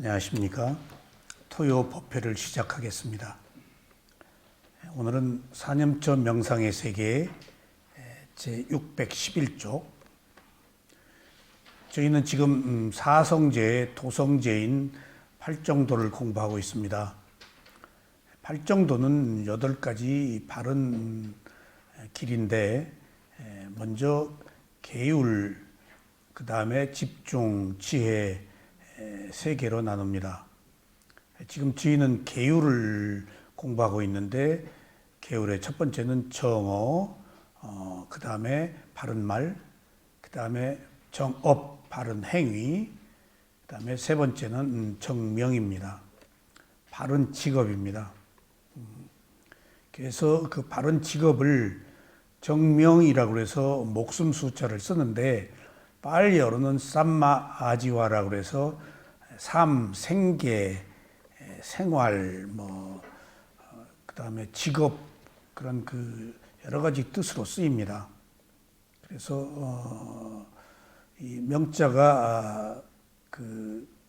안녕하십니까. 토요 법회를 시작하겠습니다. 오늘은 사념처 명상의 세계 제611쪽. 저희는 지금 사성제, 도성제인 팔정도를 공부하고 있습니다. 팔정도는 8가지 바른 길인데, 먼저 계율, 그 다음에 집중, 지혜, 3개로 나눕니다. 지금 저희는 계율을 공부하고 있는데, 계율의 첫 번째는 정어, 그 다음에 바른말, 그 다음에 정업, 바른 행위, 그 다음에 세 번째는 정명입니다. 바른 직업입니다. 그래서 그 바른 직업을 정명이라고 해서 목숨 숫자를 쓰는데, 빨리어로는 삼마 아지와라고 해서 삶, 생계, 생활, 그 다음에 직업, 그런 여러 가지 뜻으로 쓰입니다. 그래서, 이 명자가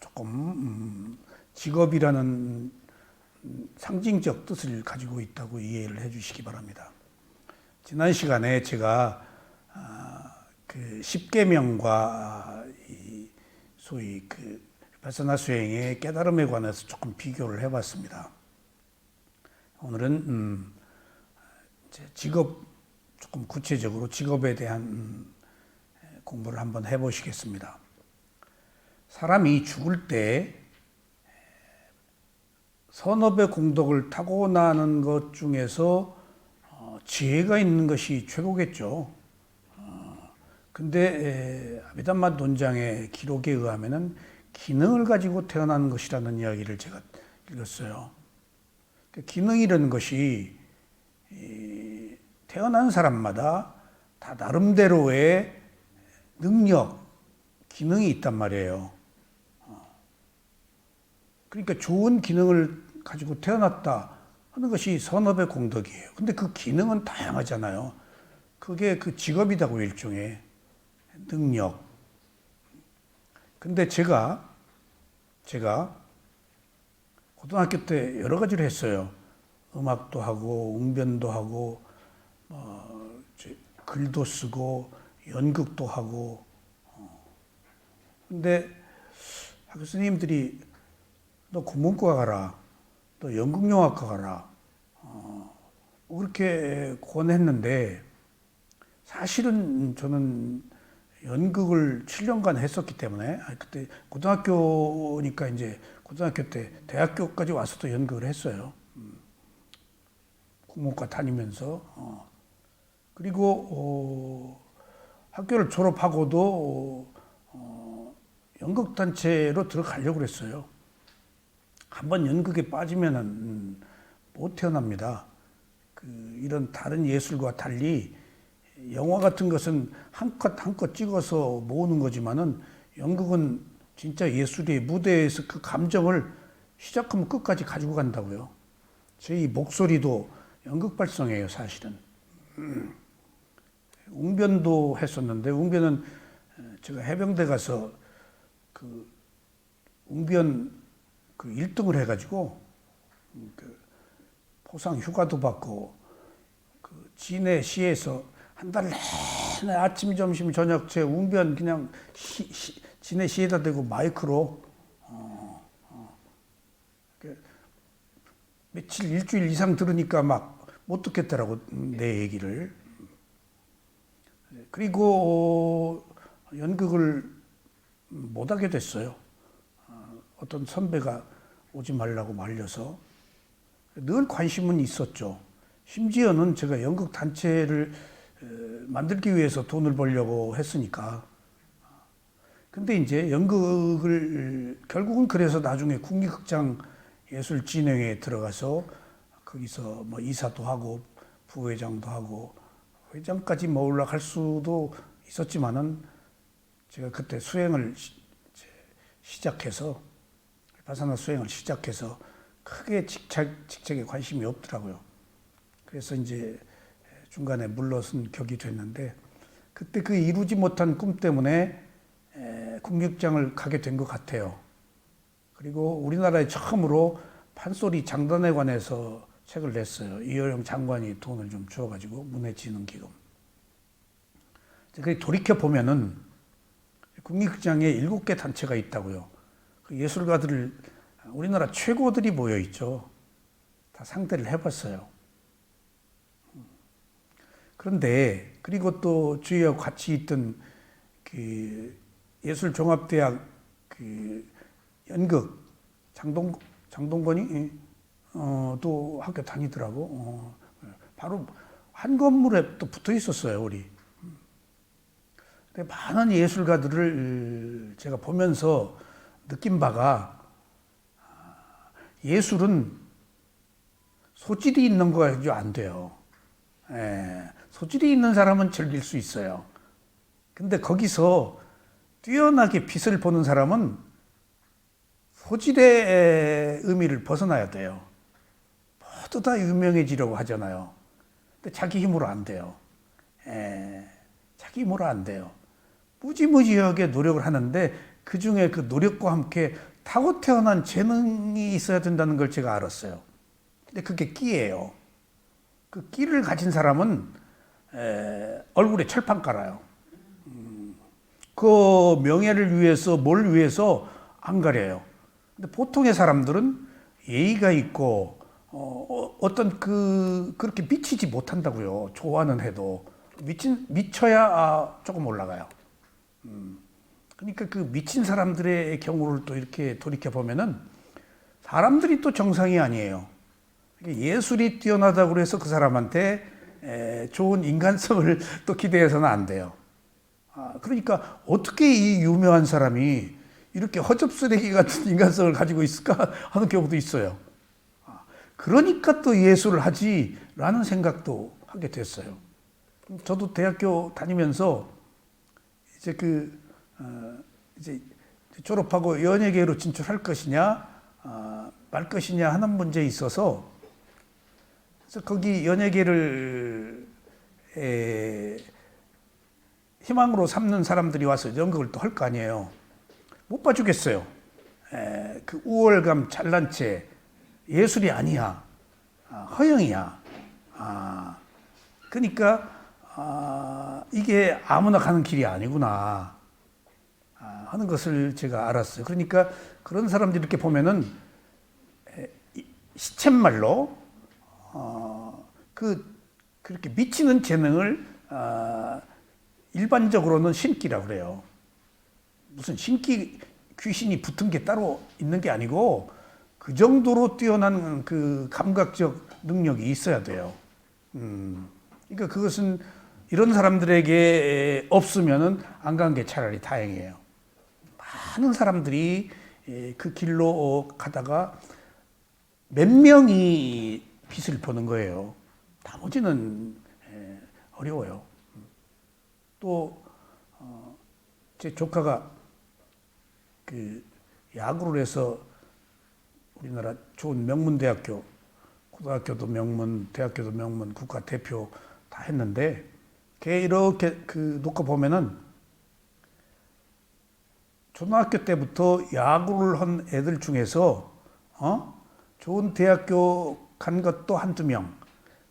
조금, 직업이라는 상징적 뜻을 가지고 있다고 이해를 해 주시기 바랍니다. 지난 시간에 제가, 10계명과 소위 비파사나 수행의 깨달음에 관해서 조금 비교를 해봤습니다. 오늘은 직업, 조금 구체적으로 직업에 대한 공부를 한번 해보시겠습니다. 사람이 죽을 때 선업의 공덕을 타고나는 것 중에서 지혜가 있는 것이 최고겠죠. 근데 아비담마 논장의 기록에 의하면은 기능을 가지고 태어난 것이라는 이야기를 제가 읽었어요. 기능이라는 것이 태어난 사람마다 다 나름대로의 능력, 기능이 있단 말이에요. 그러니까 좋은 기능을 가지고 태어났다 하는 것이 선업의 공덕이에요. 근데 그 기능은 다양하잖아요. 그게 그 직업이다고, 일종의 능력. 근데 제가 고등학교 때 여러 가지를 했어요. 음악도 하고, 웅변도 하고, 글도 쓰고, 연극도 하고. 근데 학교 선생님들이 너 국문과 가라, 너 연극영화과 가라, 그렇게 권했는데, 사실은 저는 연극을 7년간 했었기 때문에, 그때 고등학교니까 이제 고등학교 때 대학교까지 와서도 연극을 했어요. 국문과 다니면서. 그리고 학교를 졸업하고도 연극단체로 들어가려고 그랬어요. 한번 연극에 빠지면은 못 태어납니다. 이런 다른 예술과 달리 영화 같은 것은 한 컷 한 컷 찍어서 모으는 거지만은, 연극은 진짜 예술의 무대에서 그 감정을 시작하면 끝까지 가지고 간다고요. 저희 목소리도 연극 발성이에요, 사실은. 웅변도 했었는데, 웅변은 제가 해병대 가서 웅변 1등을 해가지고 포상 휴가도 받고, 진해 시에서 한 달 내내 아침, 점심, 저녁 제 웅변 그냥 진해 시에다 대고 마이크로 며칠, 일주일 이상 들으니까 막 못 듣겠더라고, 내 얘기를. 그리고 연극을 못 하게 됐어요. 어떤 선배가 오지 말라고 말려서. 늘 관심은 있었죠. 심지어는 제가 연극 단체를 만들기 위해서 돈을 벌려고 했으니까. 근데 이제 연극을 결국은, 그래서 나중에 국립극장 예술진흥회에 들어가서 거기서 이사도 하고 부회장도 하고 회장까지 올라갈 수도 있었지만은, 제가 그때 수행을 시작해서, 비파사나 수행을 시작해서 크게 직책에 관심이 없더라고요. 그래서 이제 중간에 물러선 격이 됐는데, 그때 이루지 못한 꿈 때문에 국립극장을 가게 된 것 같아요. 그리고 우리나라에 처음으로 판소리 장단에 관해서 책을 냈어요. 이효영 장관이 돈을 좀 주어가지고 문해진흥기금. 그 돌이켜 보면은 국립극장에 7개 단체가 있다고요. 그 예술가들을 우리나라 최고들이 모여 있죠. 다 상대를 해봤어요. 그런데 그리고 또 주위와 같이 있던 그 예술종합대학 그 연극 장동건이 또 학교 다니더라고. 바로 한 건물에 또 붙어 있었어요, 우리. 근데 많은 예술가들을 제가 보면서 느낀 바가 예술은 소질이 있는 거 가지고 안 돼요. 소질이 있는 사람은 즐길 수 있어요. 근데 거기서 뛰어나게 빛을 보는 사람은 소질의 의미를 벗어나야 돼요. 모두 다 유명해지려고 하잖아요. 근데 자기 힘으로 안 돼요. 자기 힘으로 안 돼요. 무지무지하게 노력을 하는데 그 중에 그 노력과 함께 타고 태어난 재능이 있어야 된다는 걸 제가 알았어요. 근데 그게 끼예요. 그 끼를 가진 사람은 얼굴에 철판 깔아요. 그 명예를 위해서 뭘 위해서 안 가려요. 근데 보통의 사람들은 예의가 있고 어떤 그렇게 미치지 못한다고요. 좋아는 해도 미쳐야 조금 올라가요. 그러니까 그 미친 사람들의 경우를 또 이렇게 돌이켜 보면은 사람들이 또 정상이 아니에요. 예술이 뛰어나다고 해서 그 사람한테 좋은 인간성을 또 기대해서는 안 돼요. 그러니까 어떻게 이 유명한 사람이 이렇게 허접쓰레기 같은 인간성을 가지고 있을까 하는 경우도 있어요. 그러니까 또 예술을 하지라는 생각도 하게 됐어요. 저도 대학교 다니면서 이제 졸업하고 연예계로 진출할 것이냐 말 것이냐 하는 문제에 있어서 그래서 거기 연예계를 희망으로 삼는 사람들이 와서 연극을 또 할 거 아니에요. 못 봐주겠어요. 그 우월감, 잘난 체, 예술이 아니야. 허영이야. 그러니까 이게 아무나 가는 길이 아니구나 하는 것을 제가 알았어요. 그러니까 그런 사람들 이렇게 보면은 시쳇말로 그렇게 미치는 재능을 일반적으로는 신기라고 그래요. 무슨 신기 귀신이 붙은 게 따로 있는 게 아니고 그 정도로 뛰어난 그 감각적 능력이 있어야 돼요. 그러니까 그것은 이런 사람들에게 없으면은 안 간 게 차라리 다행이에요. 많은 사람들이 그 길로 가다가 몇 명이 빛을 보는 거예요. 나머지는 어려워요. 또 제 조카가 그 야구를 해서 우리나라 좋은 명문대학교, 고등학교도 명문, 대학교도 명문, 국가대표 다 했는데 걔 이렇게 그 놓고 보면은 초등학교 때부터 야구를 한 애들 중에서 좋은 대학교 간 것도 한두 명,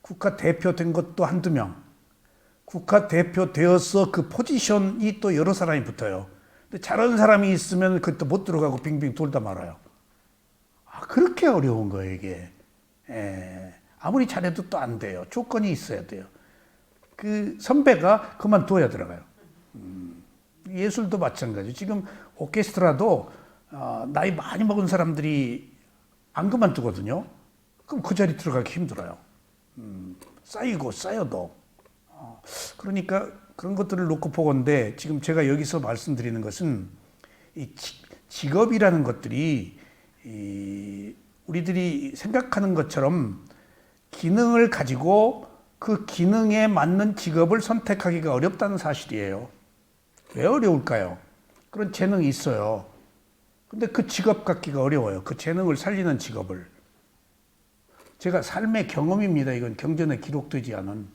국가대표 된 것도 한두 명, 국가대표 되어서 그 포지션이 또 여러 사람이 붙어요. 근데 잘하는 사람이 있으면 그것도 못 들어가고 빙빙 돌다 말아요. 그렇게 어려운 거예요, 이게. 아무리 잘해도 또 안 돼요. 조건이 있어야 돼요. 그 선배가 그만둬야 들어가요. 예술도 마찬가지. 지금 오케스트라도 나이 많이 먹은 사람들이 안 그만두거든요. 그럼 그 자리 들어가기 힘들어요. 쌓이고 쌓여도. 그러니까 그런 것들을 놓고 보건데 지금 제가 여기서 말씀드리는 것은 이 직업이라는 것들이 우리들이 생각하는 것처럼 기능을 가지고 그 기능에 맞는 직업을 선택하기가 어렵다는 사실이에요. 왜 어려울까요? 그런 재능이 있어요. 근데 그 직업 갖기가 어려워요. 그 재능을 살리는 직업을. 제가 삶의 경험입니다. 이건 경전에 기록되지 않은.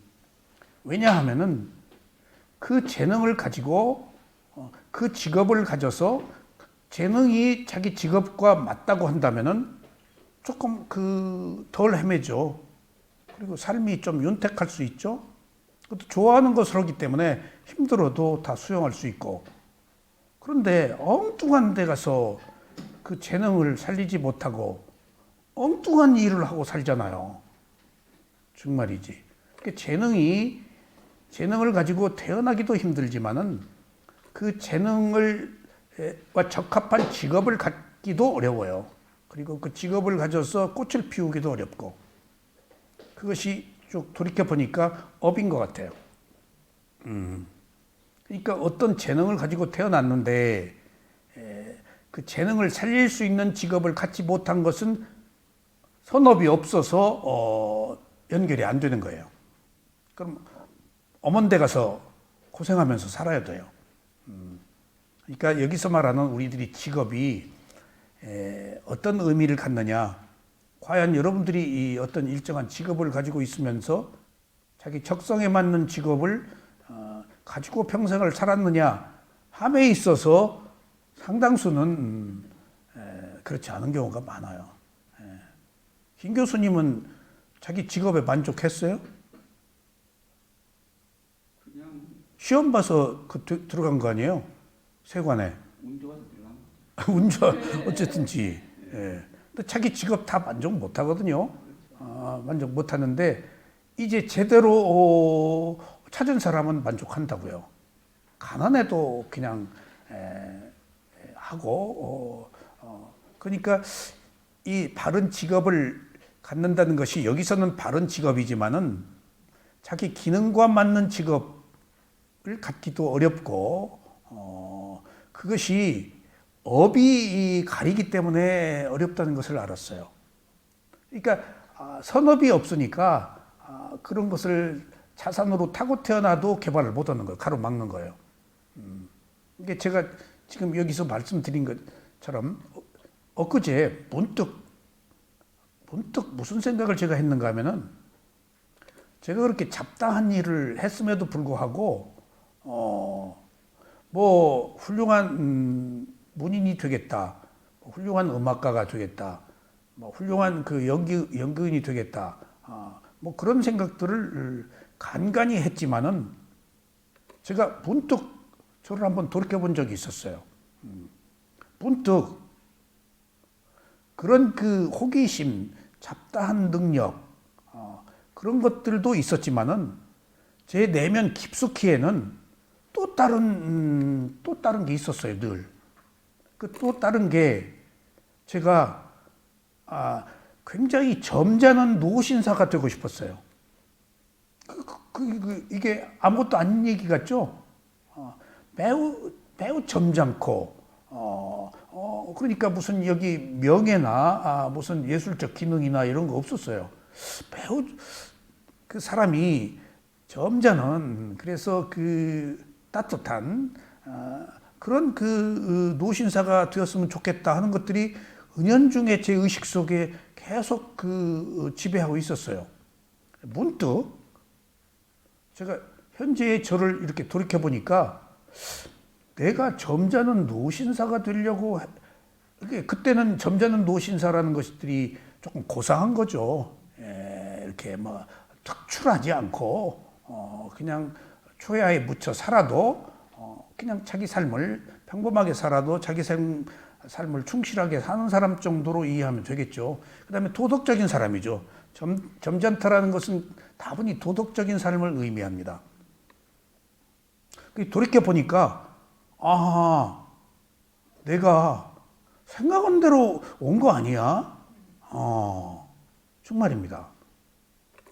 왜냐하면은 그 재능을 가지고 그 직업을 가져서 재능이 자기 직업과 맞다고 한다면은 조금 덜 헤매죠. 그리고 삶이 좀 윤택할 수 있죠. 그것도 좋아하는 것을 하기 때문에 힘들어도 다 수용할 수 있고. 그런데 엉뚱한 데 가서 그 재능을 살리지 못하고 엉뚱한 일을 하고 살잖아요. 정말이지. 재능을 가지고 태어나기도 힘들지만은 그 재능과 적합한 직업을 갖기도 어려워요. 그리고 그 직업을 가져서 꽃을 피우기도 어렵고. 그것이 쭉 돌이켜보니까 업인 것 같아요. 그러니까 어떤 재능을 가지고 태어났는데 그 재능을 살릴 수 있는 직업을 갖지 못한 것은 선업이 없어서 연결이 안 되는 거예요. 그럼 엄원대 가서 고생하면서 살아야 돼요. 그러니까 여기서 말하는 우리들이 직업이 어떤 의미를 갖느냐, 과연 여러분들이 이 어떤 일정한 직업을 가지고 있으면서 자기 적성에 맞는 직업을 가지고 평생을 살았느냐 함에 있어서 상당수는 그렇지 않은 경우가 많아요. 김 교수님은 자기 직업에 만족했어요? 그냥 시험 봐서 들어간 거 아니에요? 세관에. 운 좋아서 들어간 거. 운 좋아, 어쨌든지. 예. 근데 자기 직업 다 만족 못 하거든요. 만족 못 하는데, 이제 제대로 찾은 사람은 만족한다고요. 가난해도 그냥 하고, 그러니까 이 바른 직업을 갖는다는 것이 여기서는 바른 직업이지만은 자기 기능과 맞는 직업을 갖기도 어렵고, 그것이 업이 가리기 때문에 어렵다는 것을 알았어요. 그러니까 선업이 없으니까 그런 것을 자산으로 타고 태어나도 개발을 못하는 거예요. 가로막는 거예요. 이게 제가 지금 여기서 말씀드린 것처럼 엊그제 문득 무슨 생각을 제가 했는가 하면은 제가 그렇게 잡다한 일을 했음에도 불구하고 뭐 훌륭한 문인이 되겠다, 훌륭한 음악가가 되겠다, 뭐 훌륭한 그 연기인이 되겠다, 뭐 그런 생각들을 간간히 했지만은 제가 문득 저를 한번 돌이켜 본 적이 있었어요. 문득 그런 그 호기심, 잡다한 능력, 그런 것들도 있었지만은 제 내면 깊숙이에는 또 다른 게 있었어요, 늘. 그 또 다른 게 제가 굉장히 점잖은 노신사가 되고 싶었어요. 이게 아무것도 아닌 얘기 같죠? 매우 점잖고, 그러니까 무슨 여기 명예나 무슨 예술적 기능이나 이런 거 없었어요. 매우 그 사람이 점잖은, 그래서 그 따뜻한 그런 그 노신사가 되었으면 좋겠다 하는 것들이 은연중에 제 의식 속에 계속 그 지배하고 있었어요. 문득 제가 현재의 저를 이렇게 돌이켜 보니까 내가 점잖은 노신사가 되려고 그때는 점잖은 노신사라는 것들이 조금 고상한 거죠. 이렇게 뭐 특출하지 않고 그냥 초야에 묻혀 살아도 그냥 자기 삶을 평범하게 살아도 자기 삶을 충실하게 사는 사람 정도로 이해하면 되겠죠. 그다음에 도덕적인 사람이죠. 점잖다라는 것은 다분히 도덕적인 삶을 의미합니다. 돌이켜 보니까 내가 생각한 대로 온 거 아니야? 정말입니다.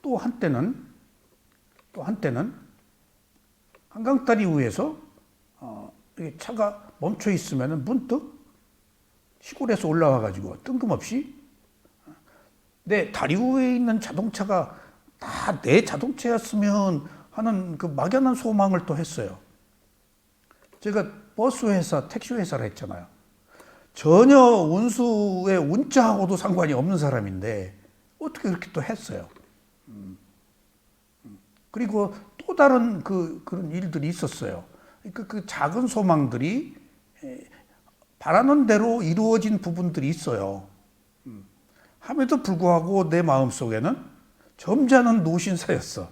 또 한때는 한강다리 위에서 차가 멈춰 있으면 문득 시골에서 올라와 가지고 뜬금없이 내 다리 위에 있는 자동차가 다 내 자동차였으면 하는 그 막연한 소망을 또 했어요. 제가 버스 회사, 택시 회사를 했잖아요. 전혀 운수의 운자하고도 상관이 없는 사람인데 어떻게 그렇게 또 했어요. 그리고 또 다른 그런 일들이 있었어요. 그 작은 소망들이 바라는 대로 이루어진 부분들이 있어요. 함에도 불구하고 내 마음속에는 점잖은 노신사였어.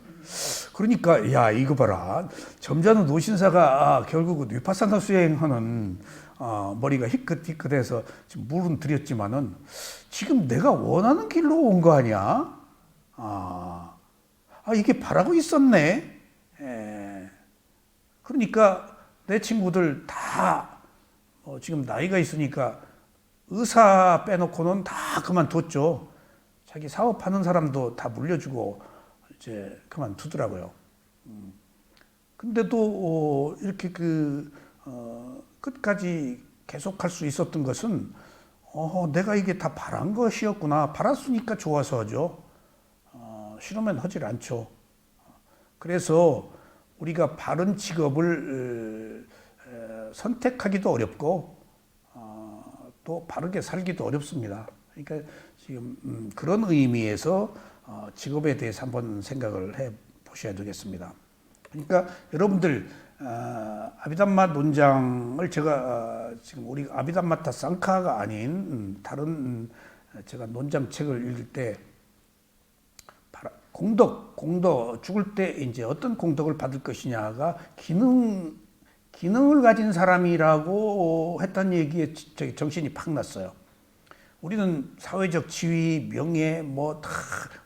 그러니까 야 이거 봐라. 점잖은 노신사가 결국은 위파사나 수행하는 머리가 희끗희끗해서 지금 물은 들였지만은 지금 내가 원하는 길로 온 거 아니야? 이게 바라고 있었네. 그러니까 내 친구들 다 지금 나이가 있으니까 의사 빼놓고는 다 그만뒀죠. 자기 사업하는 사람도 다 물려주고 이제 그만두더라고요. 근데도 이렇게 끝까지 계속할 수 있었던 것은 내가 이게 다 바란 것이었구나. 바랐으니까 좋아서 하죠. 싫으면 하질 않죠. 그래서 우리가 바른 직업을 선택하기도 어렵고 또 바르게 살기도 어렵습니다. 그러니까 지금 그런 의미에서 직업에 대해서 한번 생각을 해 보셔야 되겠습니다. 그러니까 여러분들 아비담마 논장을 제가 지금 우리 아비담마타 쌍카가 아닌 다른 제가 논장 책을 읽을 때 공덕 죽을 때 이제 어떤 공덕을 받을 것이냐가 기능을 가진 사람이라고 했던 얘기에 정신이 팍 났어요. 우리는 사회적 지위, 명예 뭐 다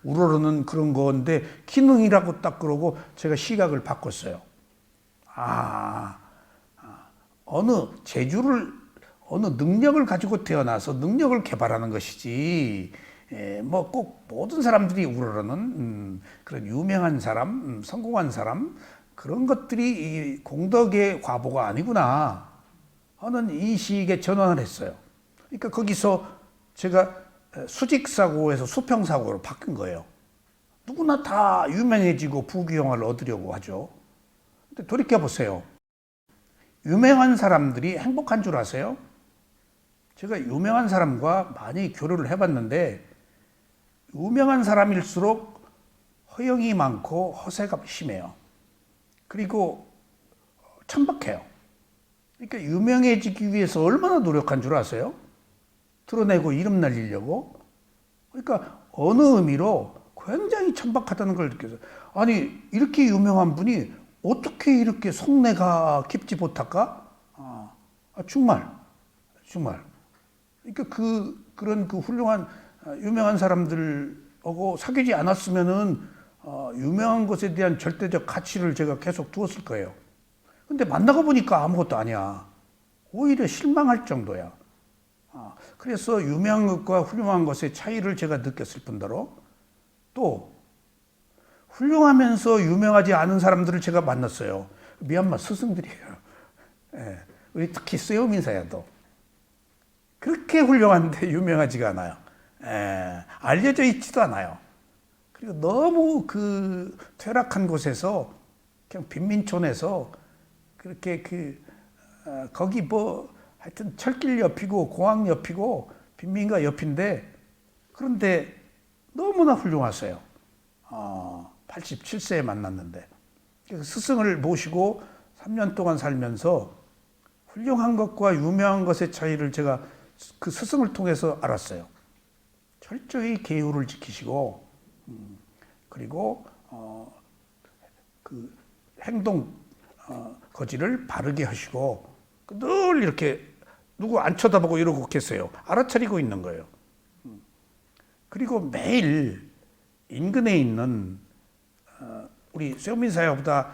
우러르는 그런 건데 기능이라고 딱 그러고 제가 시각을 바꿨어요. 어느 능력을 가지고 태어나서 능력을 개발하는 것이지 뭐 꼭 모든 사람들이 우러르는 그런 유명한 사람, 성공한 사람 그런 것들이 이 공덕의 과보가 아니구나 하는 인식에 전환을 했어요. 그러니까 거기서 제가 수직사고에서 수평사고로 바뀐 거예요. 누구나 다 유명해지고 부귀영화를 얻으려고 하죠. 근데 돌이켜보세요. 유명한 사람들이 행복한 줄 아세요? 제가 유명한 사람과 많이 교류를 해봤는데 유명한 사람일수록 허영이 많고 허세가 심해요. 그리고 천박해요. 그러니까 유명해지기 위해서 얼마나 노력한 줄 아세요? 드러내고 이름 날리려고. 그러니까 어느 의미로 굉장히 천박하다는 걸 느껴서 아니 이렇게 유명한 분이 어떻게 이렇게 속내가 깊지 못할까? 정말 그러니까 그런 훌륭한 유명한 사람들하고 사귀지 않았으면은 유명한 것에 대한 절대적 가치를 제가 계속 두었을 거예요. 근데 만나고 보니까 아무것도 아니야. 오히려 실망할 정도야. 그래서 유명한 것과 훌륭한 것의 차이를 제가 느꼈을 뿐더러 또 훌륭하면서 유명하지 않은 사람들을 제가 만났어요. 미얀마 스승들이에요. 우리 특히 세오민사야도 그렇게 훌륭한데 유명하지가 않아요. 알려져 있지도 않아요. 그리고 너무 퇴락한 곳에서 그냥 빈민촌에서 그렇게 거기 뭐 하여튼 철길 옆이고 공항 옆이고 빈민가 옆인데 그런데 너무나 훌륭하세요. 87세에 만났는데 스승을 모시고 3년 동안 살면서 훌륭한 것과 유명한 것의 차이를 제가 그 스승을 통해서 알았어요. 철저히 계율을 지키시고 그리고 행동 거지를 바르게 하시고 늘 이렇게 누구 안 쳐다보고 이러고 계세요. 알아차리고 있는 거예요. 그리고 매일 인근에 있는 우리 세오민사야보다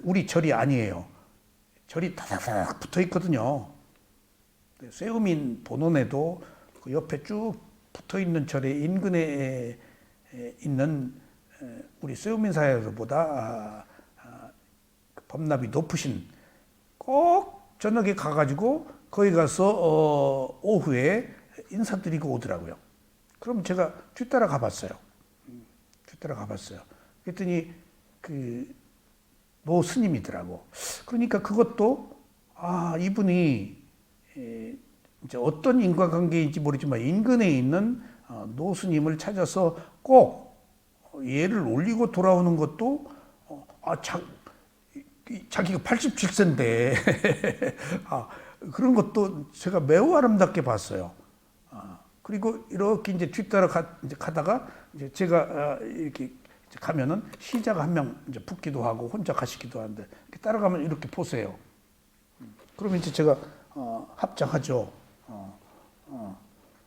우리 절이 아니에요. 절이 다닥다닥 붙어 있거든요. 세오민 본원에도 그 옆에 쭉 붙어 있는 절의 인근에 있는 우리 세오민사야보다 법납이 높으신 꼭 저녁에 가가지고 거기 가서 오후에 인사드리고 오더라고요. 그럼 제가 뒤따라 가봤어요. 그랬더니 노 스님이더라고. 그러니까 그것도 이분이 이제 어떤 인과관계인지 모르지만 인근에 있는 노 스님을 찾아서 꼭 예를 올리고 돌아오는 것도 자기가 87세인데 그런 것도 제가 매우 아름답게 봤어요. 그리고 이렇게 이제 뒤따라 이제 가다가 이제 제가 이렇게 이제 가면은 시자가 한 명 이제 붙기도 하고 혼자 가시기도 하는데 이렇게 따라가면 이렇게 보세요. 그러면 이제 제가 합장하죠.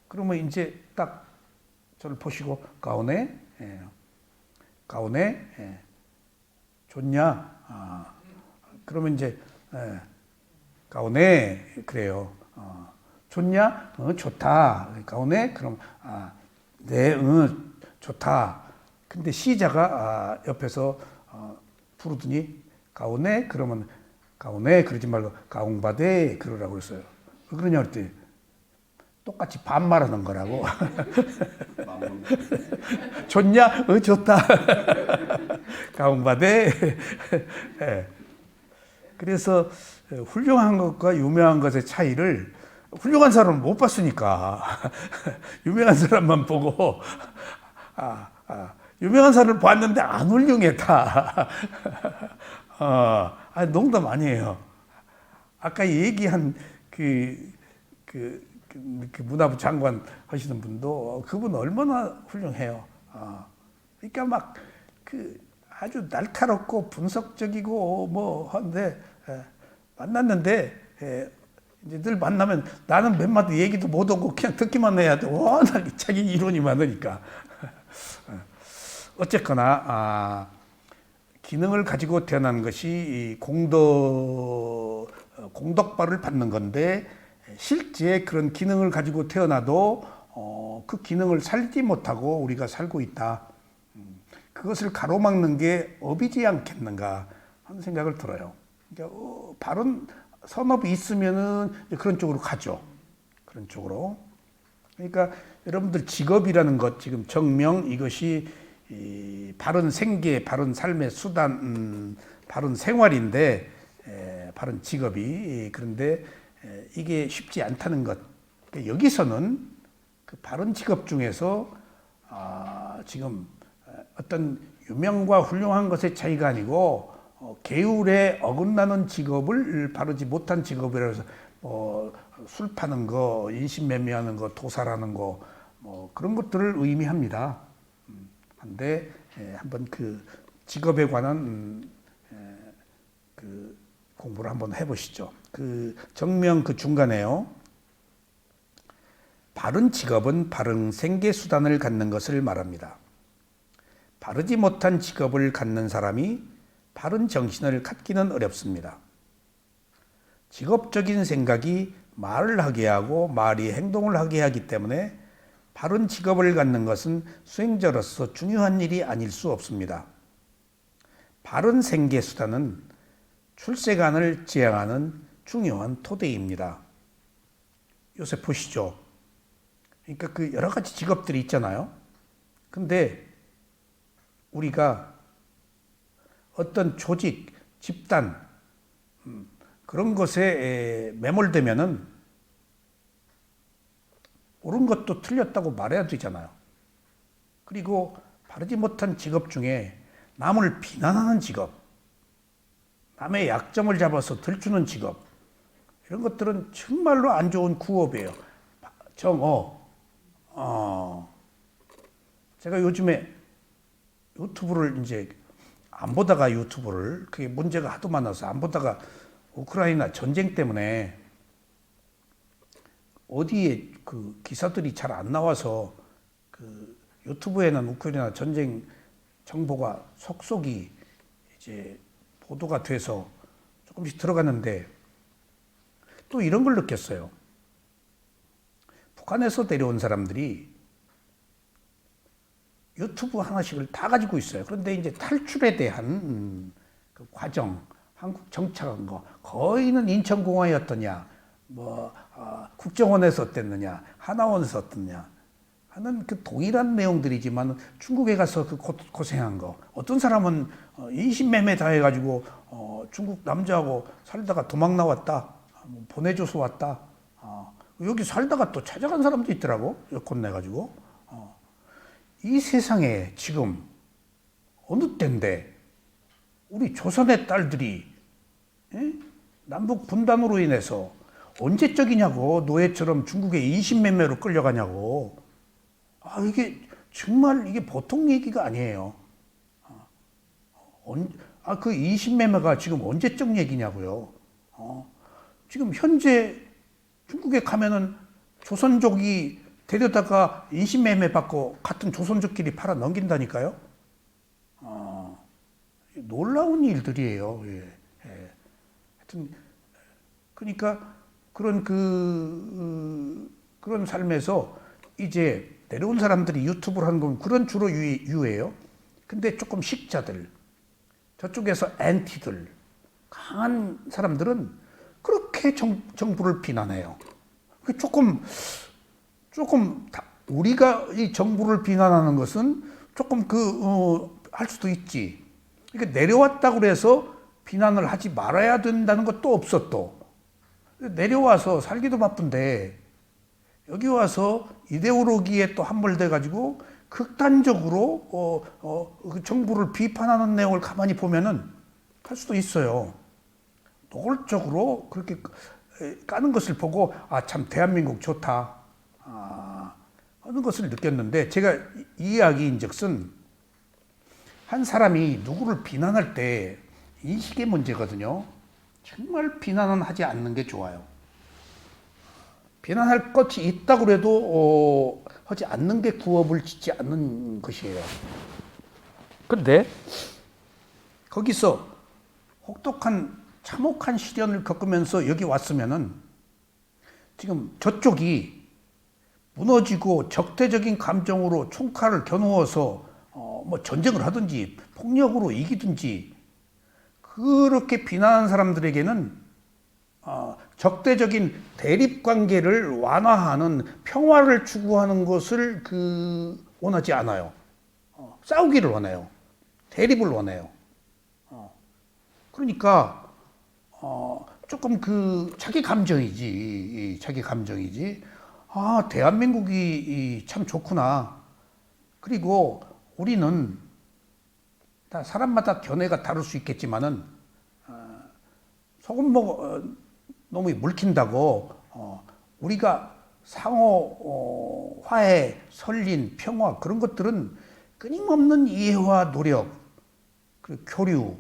그러면 이제 딱 저를 보시고 가오네, 가오네, 좋냐? 그러면 이제 가오네 그래요. 좋냐? 좋다. 가오네? 그럼 네, 좋다. 근데 시자가 옆에서 부르더니 가오네? 그러면 가오네 그러지 말고 가옹바데 그러라고 그랬어요. 왜 그러냐 그랬더니 똑같이 반말하는 거라고. 좋냐? 좋다. 가옹바데. 그래서 훌륭한 것과 유명한 것의 차이를 훌륭한 사람은 못 봤으니까 유명한 사람만 보고 유명한 사람을 봤는데 안 훌륭했다. 농담 아니에요. 아까 얘기한 그 문화부 장관 하시는 분도 그분 얼마나 훌륭해요. 그러니까 막 아주 날카롭고 분석적이고 뭐 한데 만났는데 이제 늘 만나면 나는 몇 마디 얘기도 못 하고 그냥 듣기만 해야 돼. 워낙 자기 이론이 많으니까. 어쨌거나 기능을 가지고 태어난 것이 공덕발을 받는 건데 실제 그런 기능을 가지고 태어나도 그 기능을 살지 못하고 우리가 살고 있다. 그것을 가로막는 게 업이지 않겠는가 하는 생각을 들어요. 그러니까 바른 선업이 있으면은 그런 쪽으로 가죠. 그런 쪽으로. 그러니까 여러분들 직업이라는 것 지금 정명 이것이 바른 생계, 바른 삶의 수단, 바른 생활인데 바른 직업이 그런데 이게 쉽지 않다는 것. 그러니까 여기서는 그 바른 직업 중에서 지금 어떤 유명과 훌륭한 것의 차이가 아니고 계율에 어긋나는 직업을 바르지 못한 직업이라고 해서 술 파는 거, 인신매매하는 거, 도살하는 거 그런 것들을 의미합니다. 근데 한번 그 직업에 관한 그 공부를 한번 해보시죠. 그 정명 그 중간에요. 바른 직업은 바른 생계 수단을 갖는 것을 말합니다. 바르지 못한 직업을 갖는 사람이 바른 정신을 갖기는 어렵습니다. 직업적인 생각이 말을 하게 하고 말이 행동을 하게 하기 때문에 바른 직업을 갖는 것은 수행자로서 중요한 일이 아닐 수 없습니다. 바른 생계 수단은 출세관을 지향하는 중요한 토대입니다. 요새 보시죠. 그러니까 그 여러 가지 직업들이 있잖아요. 근데 우리가 어떤 조직, 집단 그런 것에 매몰되면은 옳은 것도 틀렸다고 말해야 되잖아요. 그리고 바르지 못한 직업 중에 남을 비난하는 직업, 남의 약점을 잡아서 들추는 직업 이런 것들은 정말로 안 좋은 구업이에요. 제가 요즘에 유튜브를 이제 안 보다가 유튜브를 그게 문제가 하도 많아서 안 보다가 우크라이나 전쟁 때문에 어디에 그 기사들이 잘 안 나와서 그 유튜브에는 우크라이나 전쟁 정보가 속속이 이제 보도가 돼서 조금씩 들어갔는데 또 이런 걸 느꼈어요. 북한에서 데려온 사람들이 유튜브 하나씩을 다 가지고 있어요. 그런데 이제 탈출에 대한 그 과정, 한국 정착한 거, 거의는 인천공항이었더냐, 국정원에서 어땠느냐, 하나원에서 어떻느냐 하는 그 동일한 내용들이지만 중국에 가서 그 고생한 거, 어떤 사람은 인신매매 다 해가지고 중국 남자하고 살다가 도망 나왔다, 보내줘서 왔다, 여기 살다가 또 찾아간 사람도 있더라고, 여권 내가지고. 이 세상에 지금 어느 때인데 우리 조선의 딸들이 남북 분단으로 인해서 언제적이냐고. 노예처럼 중국에 인신매매로 끌려가냐고. 이게 정말 이게 보통 얘기가 아니에요. 그 인신매매가 지금 언제적 얘기냐고요. 지금 현재 중국에 가면은 조선족이 데려다가 인신매매 받고 같은 조선족끼리 팔아 넘긴다니까요. 놀라운 일들이에요. 예. 예. 하여튼 그러니까 그런 그런 삶에서 이제 내려온 사람들이 유튜브를 하는 건 그런 주로 유해요. 근데 조금 식자들, 저쪽에서 엔티들, 강한 사람들은 그렇게 정부를 비난해요. 조금 우리가 이 정부를 비난하는 것은 조금 할 수도 있지. 그러니까 내려왔다고 그래서 비난을 하지 말아야 된다는 것도 없어 또. 내려와서 살기도 바쁜데 여기 와서 이데올로기에 또 함몰돼 가지고 극단적으로 그 정부를 비판하는 내용을 가만히 보면은 할 수도 있어요. 노골적으로 그렇게 까는 것을 보고 참 대한민국 좋다 하는 것을 느꼈는데, 제가 이 이야기인즉슨 한 사람이 누구를 비난할 때 인식의 문제거든요. 정말 비난은 하지 않는 게 좋아요. 비난할 것이 있다고 해도 하지 않는 게 구업을 짓지 않는 것이에요. 그런데 거기서 혹독한 참혹한 시련을 겪으면서 여기 왔으면은 지금 저쪽이 무너지고 적대적인 감정으로 총칼을 겨누어서 뭐 전쟁을 하든지 폭력으로 이기든지 그렇게 비난하는 사람들에게는 적대적인 대립 관계를 완화하는 평화를 추구하는 것을 원하지 않아요. 싸우기를 원해요. 대립을 원해요. 그러니까 조금 자기 감정이지. 대한민국이 참 좋구나. 그리고 우리는 다 사람마다 견해가 다를 수 있겠지만은 소금 놈이 물킨다고 우리가 상호 화해, 설린, 평화 그런 것들은 끊임없는 이해와 노력, 그리고 교류,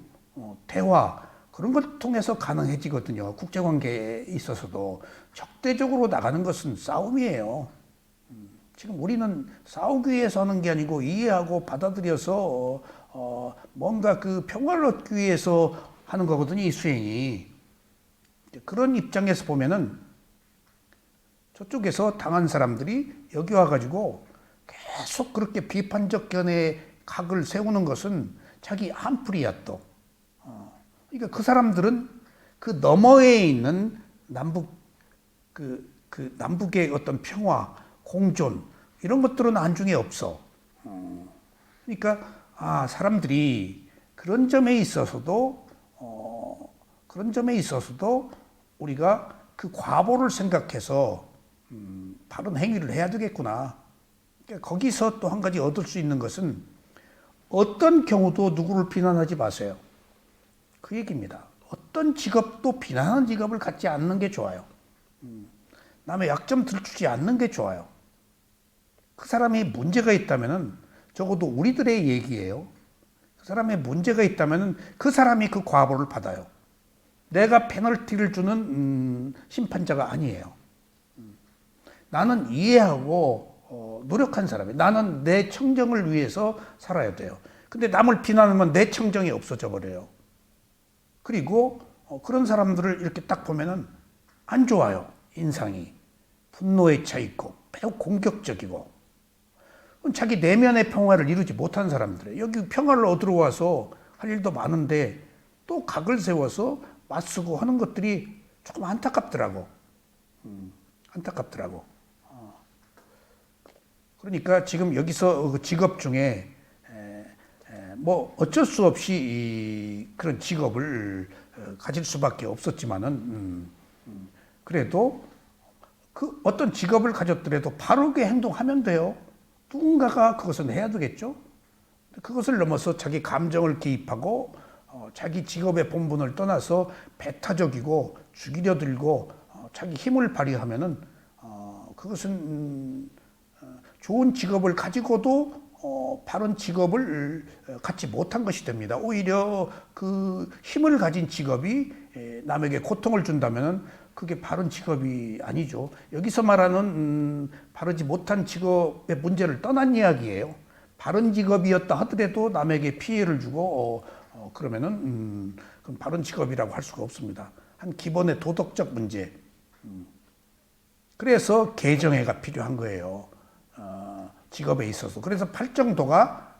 대화 그런 걸 통해서 가능해지거든요. 국제관계에 있어서도 적대적으로 나가는 것은 싸움이에요. 지금 우리는 싸우기 위해서 하는 게 아니고 이해하고 받아들여서 뭔가 평화를 얻기 위해서 하는 거거든요. 이 수행이. 그런 입장에서 보면은 저쪽에서 당한 사람들이 여기 와가지고 계속 그렇게 비판적 견해의 각을 세우는 것은 자기 한풀이야 또. 그러니까 그 사람들은 그 너머에 있는 남북의 어떤 평화, 공존 이런 것들은 안중에 없어. 그러니까 사람들이 그런 점에 있어서도 우리가 그 과보를 생각해서 바른 행위를 해야 되겠구나. 그러니까 거기서 또 한 가지 얻을 수 있는 것은 어떤 경우도 누구를 비난하지 마세요. 그 얘기입니다. 어떤 직업도 비난하는 직업을 갖지 않는 게 좋아요. 남의 약점 들추지 않는 게 좋아요. 그 사람이 문제가 있다면은 적어도 우리들의 얘기예요. 그 사람의 문제가 있다면은 그 사람이 그 과보를 받아요. 내가 페널티를 주는 심판자가 아니에요. 나는 이해하고 노력한 사람이에요. 나는 내 청정을 위해서 살아야 돼요. 근데 남을 비난하면 내 청정이 없어져 버려요. 그리고 그런 사람들을 이렇게 딱 보면은 안 좋아요. 인상이. 분노에 차 있고 매우 공격적이고 자기 내면의 평화를 이루지 못한 사람들이에요. 여기 평화를 얻으러 와서 할 일도 많은데 또 각을 세워서 맞서고 하는 것들이 조금 안타깝더라고. 안타깝더라고. 그러니까 지금 여기서 그 직업 중에 뭐 어쩔 수 없이 그런 직업을 가질 수밖에 없었지만은 그래도 그 어떤 직업을 가졌더라도 바르게 행동하면 돼요. 누군가가 그것은 해야 되겠죠. 그것을 넘어서 자기 감정을 기입하고 자기 직업의 본분을 떠나서 배타적이고 죽이려 들고 자기 힘을 발휘하면은 그것은 좋은 직업을 가지고도 바른 직업을 갖지 못한 것이 됩니다. 오히려 그 힘을 가진 직업이 남에게 고통을 준다면은 그게 바른 직업이 아니죠. 여기서 말하는 바르지 못한 직업의 문제를 떠난 이야기예요. 바른 직업이었다 하더라도 남에게 피해를 주고 그러면은 그건 바른 직업이라고 할 수가 없습니다. 한 기본의 도덕적 문제. 그래서 개정회가 필요한 거예요. 직업에 있어서. 그래서 팔정도가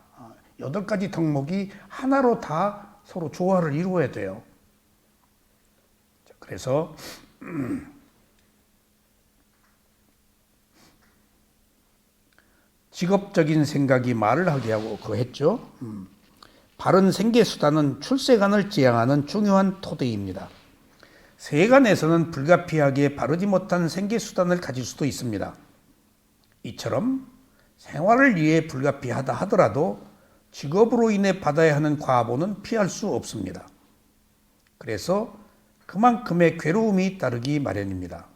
8가지 덕목이 하나로 다 서로 조화를 이루어야 돼요. 그래서 직업적인 생각이 말을 하게 하고 그거 했죠. 바른 생계수단은 출세관을 지향하는 중요한 토대입니다. 세간에서는 불가피하게 바르지 못한 생계수단을 가질 수도 있습니다. 이처럼 생활을 위해 불가피하다 하더라도 직업으로 인해 받아야 하는 과보는 피할 수 없습니다. 그래서 그만큼의 괴로움이 따르기 마련입니다.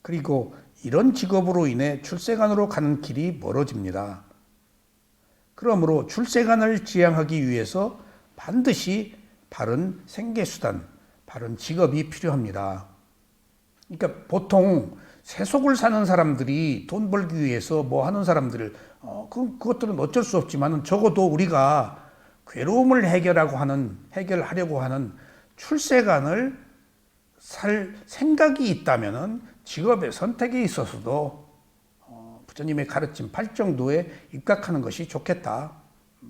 그리고 이런 직업으로 인해 출세관으로 가는 길이 멀어집니다. 그러므로 출세관을 지향하기 위해서 반드시 바른 생계수단, 바른 직업이 필요합니다. 그러니까 보통 세속을 사는 사람들이 돈 벌기 위해서 뭐 하는 사람들을 그것들은 어쩔 수 없지만 적어도 우리가 괴로움을 해결하려고 하는 출세관을 살 생각이 있다면은 직업의 선택에 있어서도 부처님의 가르침 팔정도에 입각하는 것이 좋겠다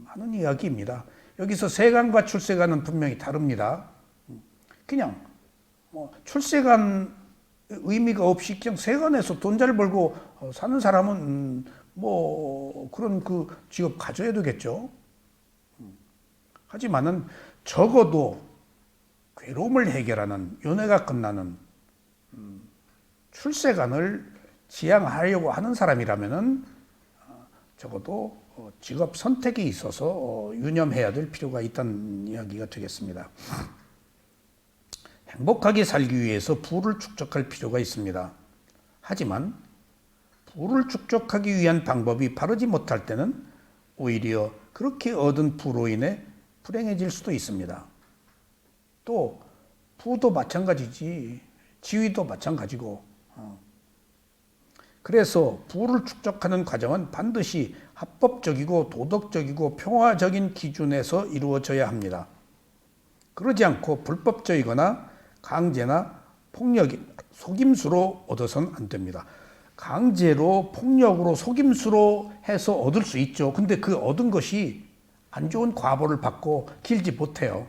하는 이야기입니다. 여기서 세관과 출세관은 분명히 다릅니다. 그냥 출세관 의미가 없이 그냥 세관에서 돈 잘 벌고 사는 사람은 그런 그 직업 가져야 되겠죠. 하지만은 적어도 괴로움을 해결하는 연애가 끝나는 출세관을 지향하려고 하는 사람이라면은 적어도 직업 선택에 있어서 유념해야 될 필요가 있다는 이야기가 되겠습니다. 행복하게 살기 위해서 부를 축적할 필요가 있습니다. 하지만 부를 축적하기 위한 방법이 바르지 못할 때는 오히려 그렇게 얻은 부로 인해 불행해질 수도 있습니다. 또 부도 마찬가지지, 지위도 마찬가지고. 그래서 부를 축적하는 과정은 반드시 합법적이고 도덕적이고 평화적인 기준에서 이루어져야 합니다. 그러지 않고 불법적이거나 강제나 폭력이 속임수로 얻어서는 안 됩니다. 강제로 폭력으로 속임수로 해서 얻을 수 있죠. 근데 그 얻은 것이 안 좋은 과보를 받고 길지 못해요.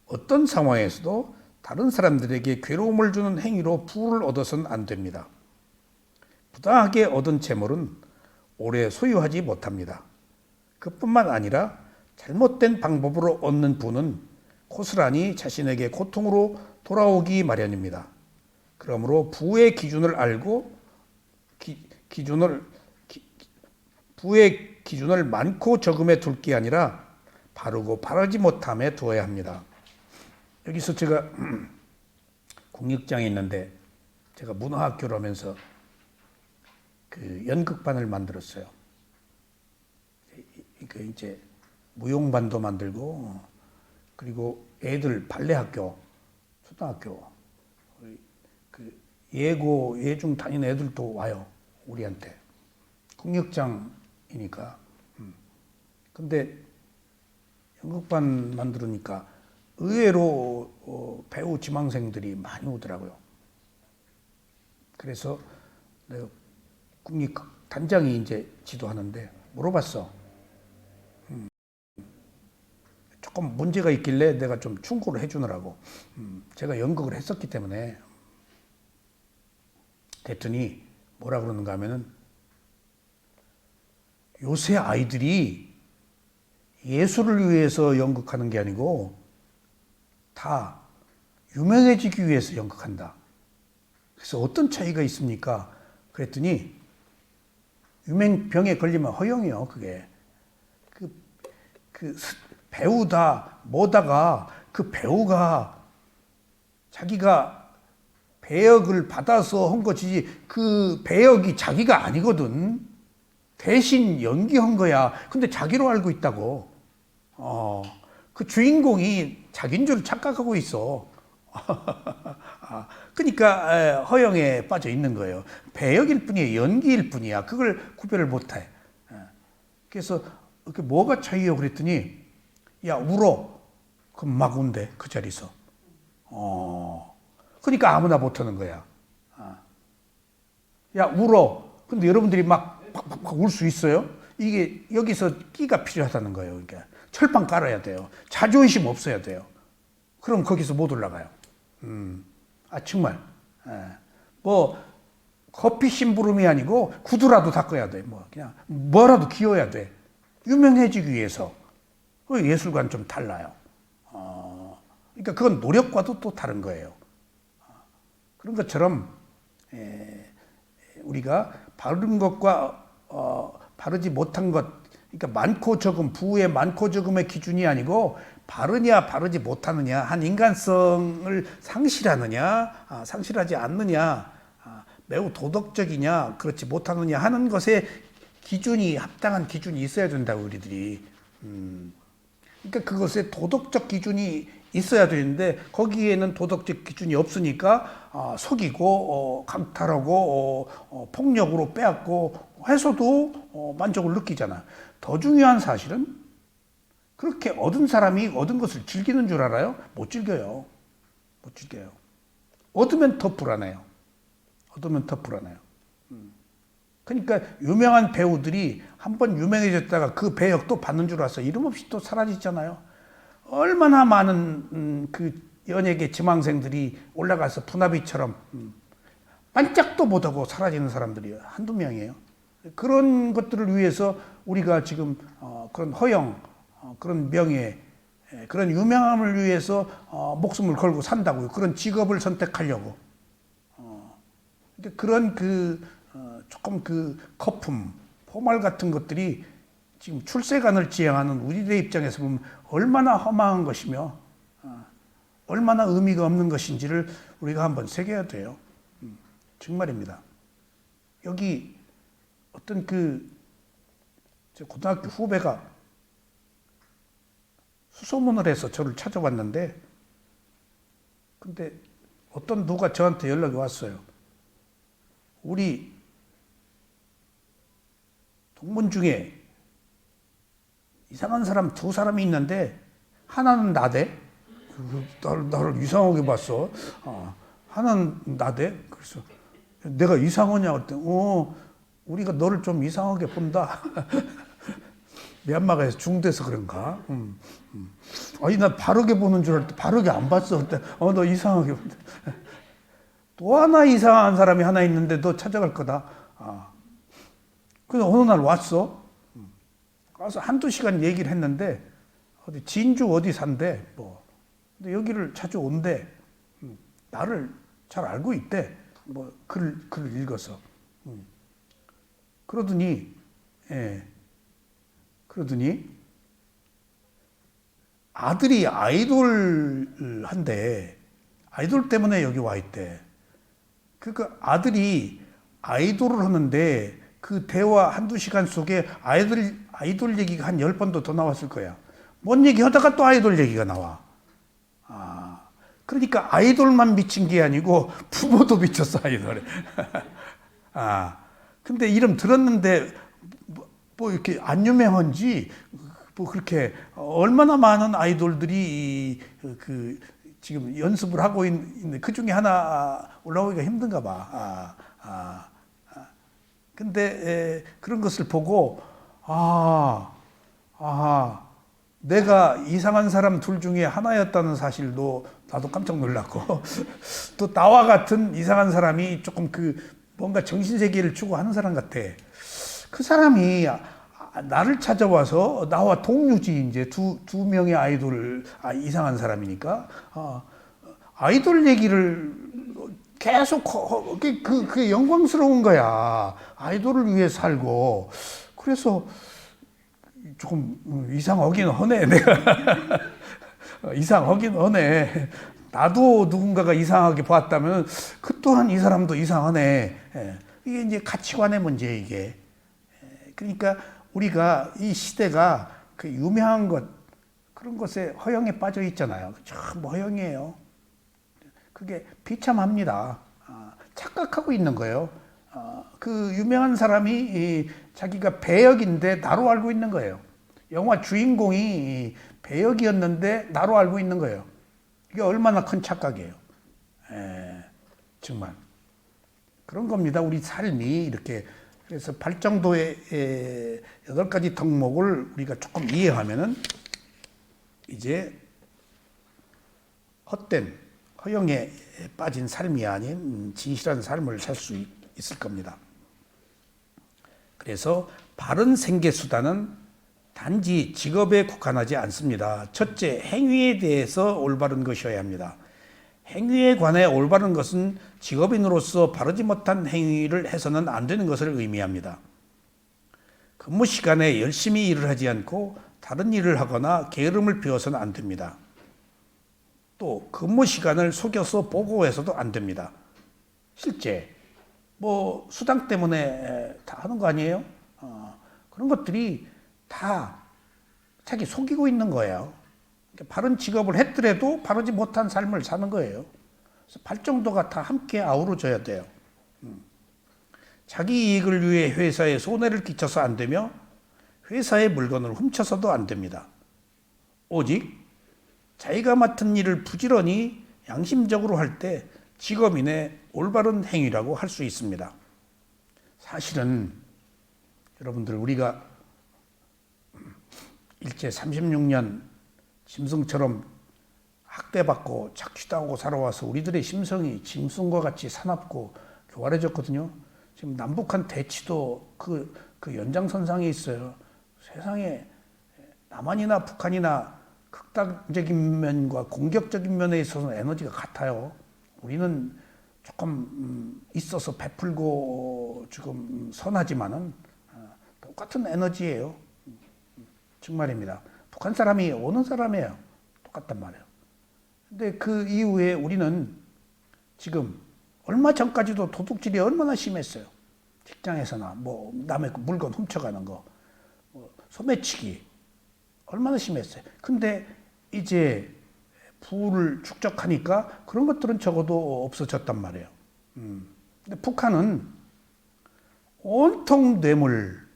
어떤 상황에서도 다른 사람들에게 괴로움을 주는 행위로 부를 얻어서는 안 됩니다. 부당하게 얻은 재물은 오래 소유하지 못합니다. 그뿐만 아니라 잘못된 방법으로 얻는 부는 고스란히 자신에게 고통으로 돌아오기 마련입니다. 그러므로 부의 기준을 알고 부의 기준을 많고 적음에 둘 게 아니라 바르고 바르지 못함에 두어야 합니다. 여기서 제가 공익장에 있는데 제가 문화학교를 하면서 그 연극반을 만들었어요. 그 이제 무용반도 만들고 그리고 애들 발레학교, 초등학교 그 예중 다니는 애들도 와요. 우리한테 공익장이니까. 근데 연극반 만들으니까 의외로 배우 지망생들이 많이 오더라고요. 그래서 내가 국립 단장이 이제 지도하는데 물어봤어. 조금 문제가 있길래 내가 좀 충고를 해주느라고. 제가 연극을 했었기 때문에. 그랬더니 뭐라 그러는가 하면은 요새 아이들이 예술을 위해서 연극하는 게 아니고 다 유명해지기 위해서 연극한다. 그래서 어떤 차이가 있습니까? 그랬더니 유명병에 걸리면 허용이요. 그게 배우다 뭐다가 그 배우가 자기가 배역을 받아서 한 것이지 그 배역이 자기가 아니거든. 대신 연기한 거야. 근데 자기로 알고 있다고. 그 주인공이 자기인 줄 착각하고 있어. 그러니까 허영에 빠져 있는 거예요. 배역일 뿐이에요. 연기일 뿐이야. 그걸 구별을 못해. 그래서 뭐가 차이요? 그랬더니 야 울어. 그럼 막 운대 그 자리에서. 그러니까 아무나 못하는 거야. 야 울어. 근데 여러분들이 막 울 수 있어요? 이게 여기서 끼가 필요하다는 거예요. 그러니까 철판 깔아야 돼요. 자존심 없어야 돼요. 그럼 거기서 못 올라가요. 정말. 뭐 커피 심부름이 아니고 구두라도 닦아야 돼. 뭐 그냥 뭐라도 기어야 돼. 유명해지기 위해서. 그 예술과는 좀 달라요. 그러니까 그건 노력과도 또 다른 거예요. 그런 것처럼 우리가 바른 것과 바르지 못한 것, 그러니까 많고 적음, 부의 많고 적음의 기준이 아니고 바르냐 바르지 못하느냐, 한 인간성을 상실하느냐 상실하지 않느냐, 매우 도덕적이냐 그렇지 못하느냐 하는 것에 기준이, 합당한 기준이 있어야 된다고 우리들이. 그러니까 그것에 도덕적 기준이 있어야 되는데 거기에는 도덕적 기준이 없으니까 속이고 강탈하고 폭력으로 빼앗고 해서도 만족을 느끼잖아. 더 중요한 사실은 그렇게 얻은 사람이 얻은 것을 즐기는 줄 알아요? 못 즐겨요. 못 즐겨요. 얻으면 더 불안해요. 얻으면 더 불안해요. 그러니까 유명한 배우들이 한번 유명해졌다가 그 배역 또 받는 줄 알았어. 이름 없이 또 사라지잖아요. 얼마나 많은 그 연예계 지망생들이 올라가서 분화비처럼 반짝도 못하고 사라지는 사람들이 한두 명이에요. 그런 것들을 위해서 우리가 지금 그런 허영, 그런 명예, 그런 유명함을 위해서 목숨을 걸고 산다고요. 그런 직업을 선택하려고. 그런 조금 거품, 포말 같은 것들이 지금 출세관을 지향하는 우리들의 입장에서 보면 얼마나 허망한 것이며 얼마나 의미가 없는 것인지를 우리가 한번 새겨야 돼요. 정말입니다. 여기 어떤 제 고등학교 후배가 수소문을 해서 저를 찾아왔는데, 근데 어떤 누가 저한테 연락이 왔어요. 우리 동문 중에 이상한 사람 두 사람이 있는데 하나는 나대. 나를 이상하게 봤어. 하나는 나대. 그래서 내가 이상하냐 그랬더니 우리가 너를 좀 이상하게 본다. 미얀마가 중대서 그런가? 아니 나 바르게 보는 줄 알았더니 바르게 안 봤어. 그때 너 이상하게 본다. 또 하나 이상한 사람이 하나 있는데 너 찾아갈 거다. 그래서 어느 날 왔어. 가서 한두 시간 얘기를 했는데 어디 진주 어디 산대. 뭐. 근데 여기를 자주 온대. 나를 잘 알고 있대. 뭐 글을 읽어서. 그러더니 아들이 아이돌 한대. 아이돌 때문에 여기 와 있대. 그러니까 아들이 아이돌을 하는데 그 대화 한두 시간 속에 아이돌 얘기가 한 10번도 더 나왔을 거야. 뭔 얘기 하다가 또 아이돌 얘기가 나와. 그러니까 아이돌만 미친 게 아니고 부모도 미쳤어, 아이돌에. 근데 이름 들었는데 뭐 이렇게 안 유명한지 뭐 그렇게 얼마나 많은 아이돌들이 지금 연습을 하고 있는데 그 중에 하나 올라오기가 힘든가 봐. 근데 그런 것을 보고 내가 이상한 사람 둘 중에 하나였다는 사실도 나도 깜짝 놀랐고 또 나와 같은 이상한 사람이 조금 뭔가 정신세계를 추구하는 사람 같아. 그 사람이 나를 찾아와서 나와 동료지. 이제 두 명의 아이돌을 이상한 사람이니까 아이돌 얘기를 계속 그게 영광스러운 거야. 아이돌을 위해 살고. 그래서 조금 이상하긴 하네. 내가 이상하긴 하네. 나도 누군가가 이상하게 봤다면 그 또한 이 사람도 이상하네. 예. 이게 이제 가치관의 문제 이게. 그러니까 우리가 이 시대가 그 유명한 것 그런 것에 허영에 빠져 있잖아요. 전부 허영이에요. 그게 비참합니다. 착각하고 있는 거예요. 그 유명한 사람이 자기가 배역인데 나로 알고 있는 거예요. 영화 주인공이 배역이었는데 나로 알고 있는 거예요. 이게 얼마나 큰 착각이에요. 정말 그런 겁니다. 우리 삶이 이렇게. 그래서 발정도의 8가지 덕목을 우리가 조금 이해하면은 이제 헛된 허영에 빠진 삶이 아닌 진실한 삶을 살 수 있을 겁니다. 그래서 바른 생계수단은 단지 직업에 국한하지 않습니다. 첫째, 행위에 대해서 올바른 것이어야 합니다. 행위에 관해 올바른 것은 직업인으로서 바르지 못한 행위를 해서는 안 되는 것을 의미합니다. 근무 시간에 열심히 일을 하지 않고 다른 일을 하거나 게으름을 피워서는 안 됩니다. 또 근무 시간을 속여서 보고해서도 안 됩니다. 실제 뭐 수당 때문에 다 하는 거 아니에요? 그런 것들이 다 자기 속이고 있는 거예요. 바른 직업을 했더라도 바르지 못한 삶을 사는 거예요. 그래서 발정도가 다 함께 아우러져야 돼요. 자기 이익을 위해 회사에 손해를 끼쳐서 안 되며 회사의 물건을 훔쳐서도 안 됩니다. 오직 자기가 맡은 일을 부지런히 양심적으로 할 때 직업인의 올바른 행위라고 할 수 있습니다. 사실은 여러분들 우리가 일제 36년 짐승처럼 학대받고 착취당하고 살아와서 우리들의 심성이 짐승과 같이 사납고 교활해졌거든요. 지금 남북한 대치도 그 연장선상에 있어요. 세상에 남한이나 북한이나 극단적인 면과 공격적인 면에 있어서는 에너지가 같아요. 우리는 조금 있어서 베풀고 지금 선하지만은 똑같은 에너지예요. 정말입니다. 북한 사람이 오는 사람이에요. 똑같단 말이에요. 근데 그 이후에 우리는 지금 얼마 전까지도 도둑질이 얼마나 심했어요. 직장에서나 뭐 남의 물건 훔쳐가는 거, 소매치기 얼마나 심했어요. 근데 이제 부를 축적하니까 그런 것들은 적어도 없어졌단 말이에요. 근데 북한은 온통 뇌물,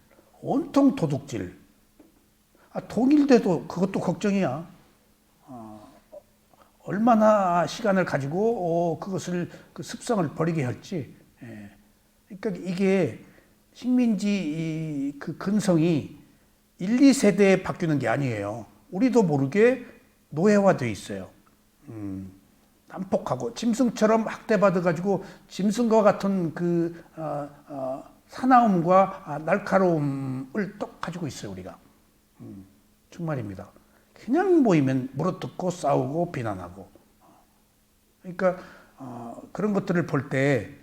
온통 도둑질. 통일돼도 그것도 걱정이야. 얼마나 시간을 가지고 그것을 그 습성을 버리게 할지. 그러니까 이게 식민지 그 근성이 1, 2세대에 바뀌는 게 아니에요. 우리도 모르게 노예화돼 있어요. 난폭하고 짐승처럼 학대받아가지고 짐승과 같은 그 사나움과 날카로움을 또 가지고 있어요 우리가. 정말입니다. 그냥 모이면 물어뜯고 싸우고 비난하고. 그러니까 그런 것들을 볼 때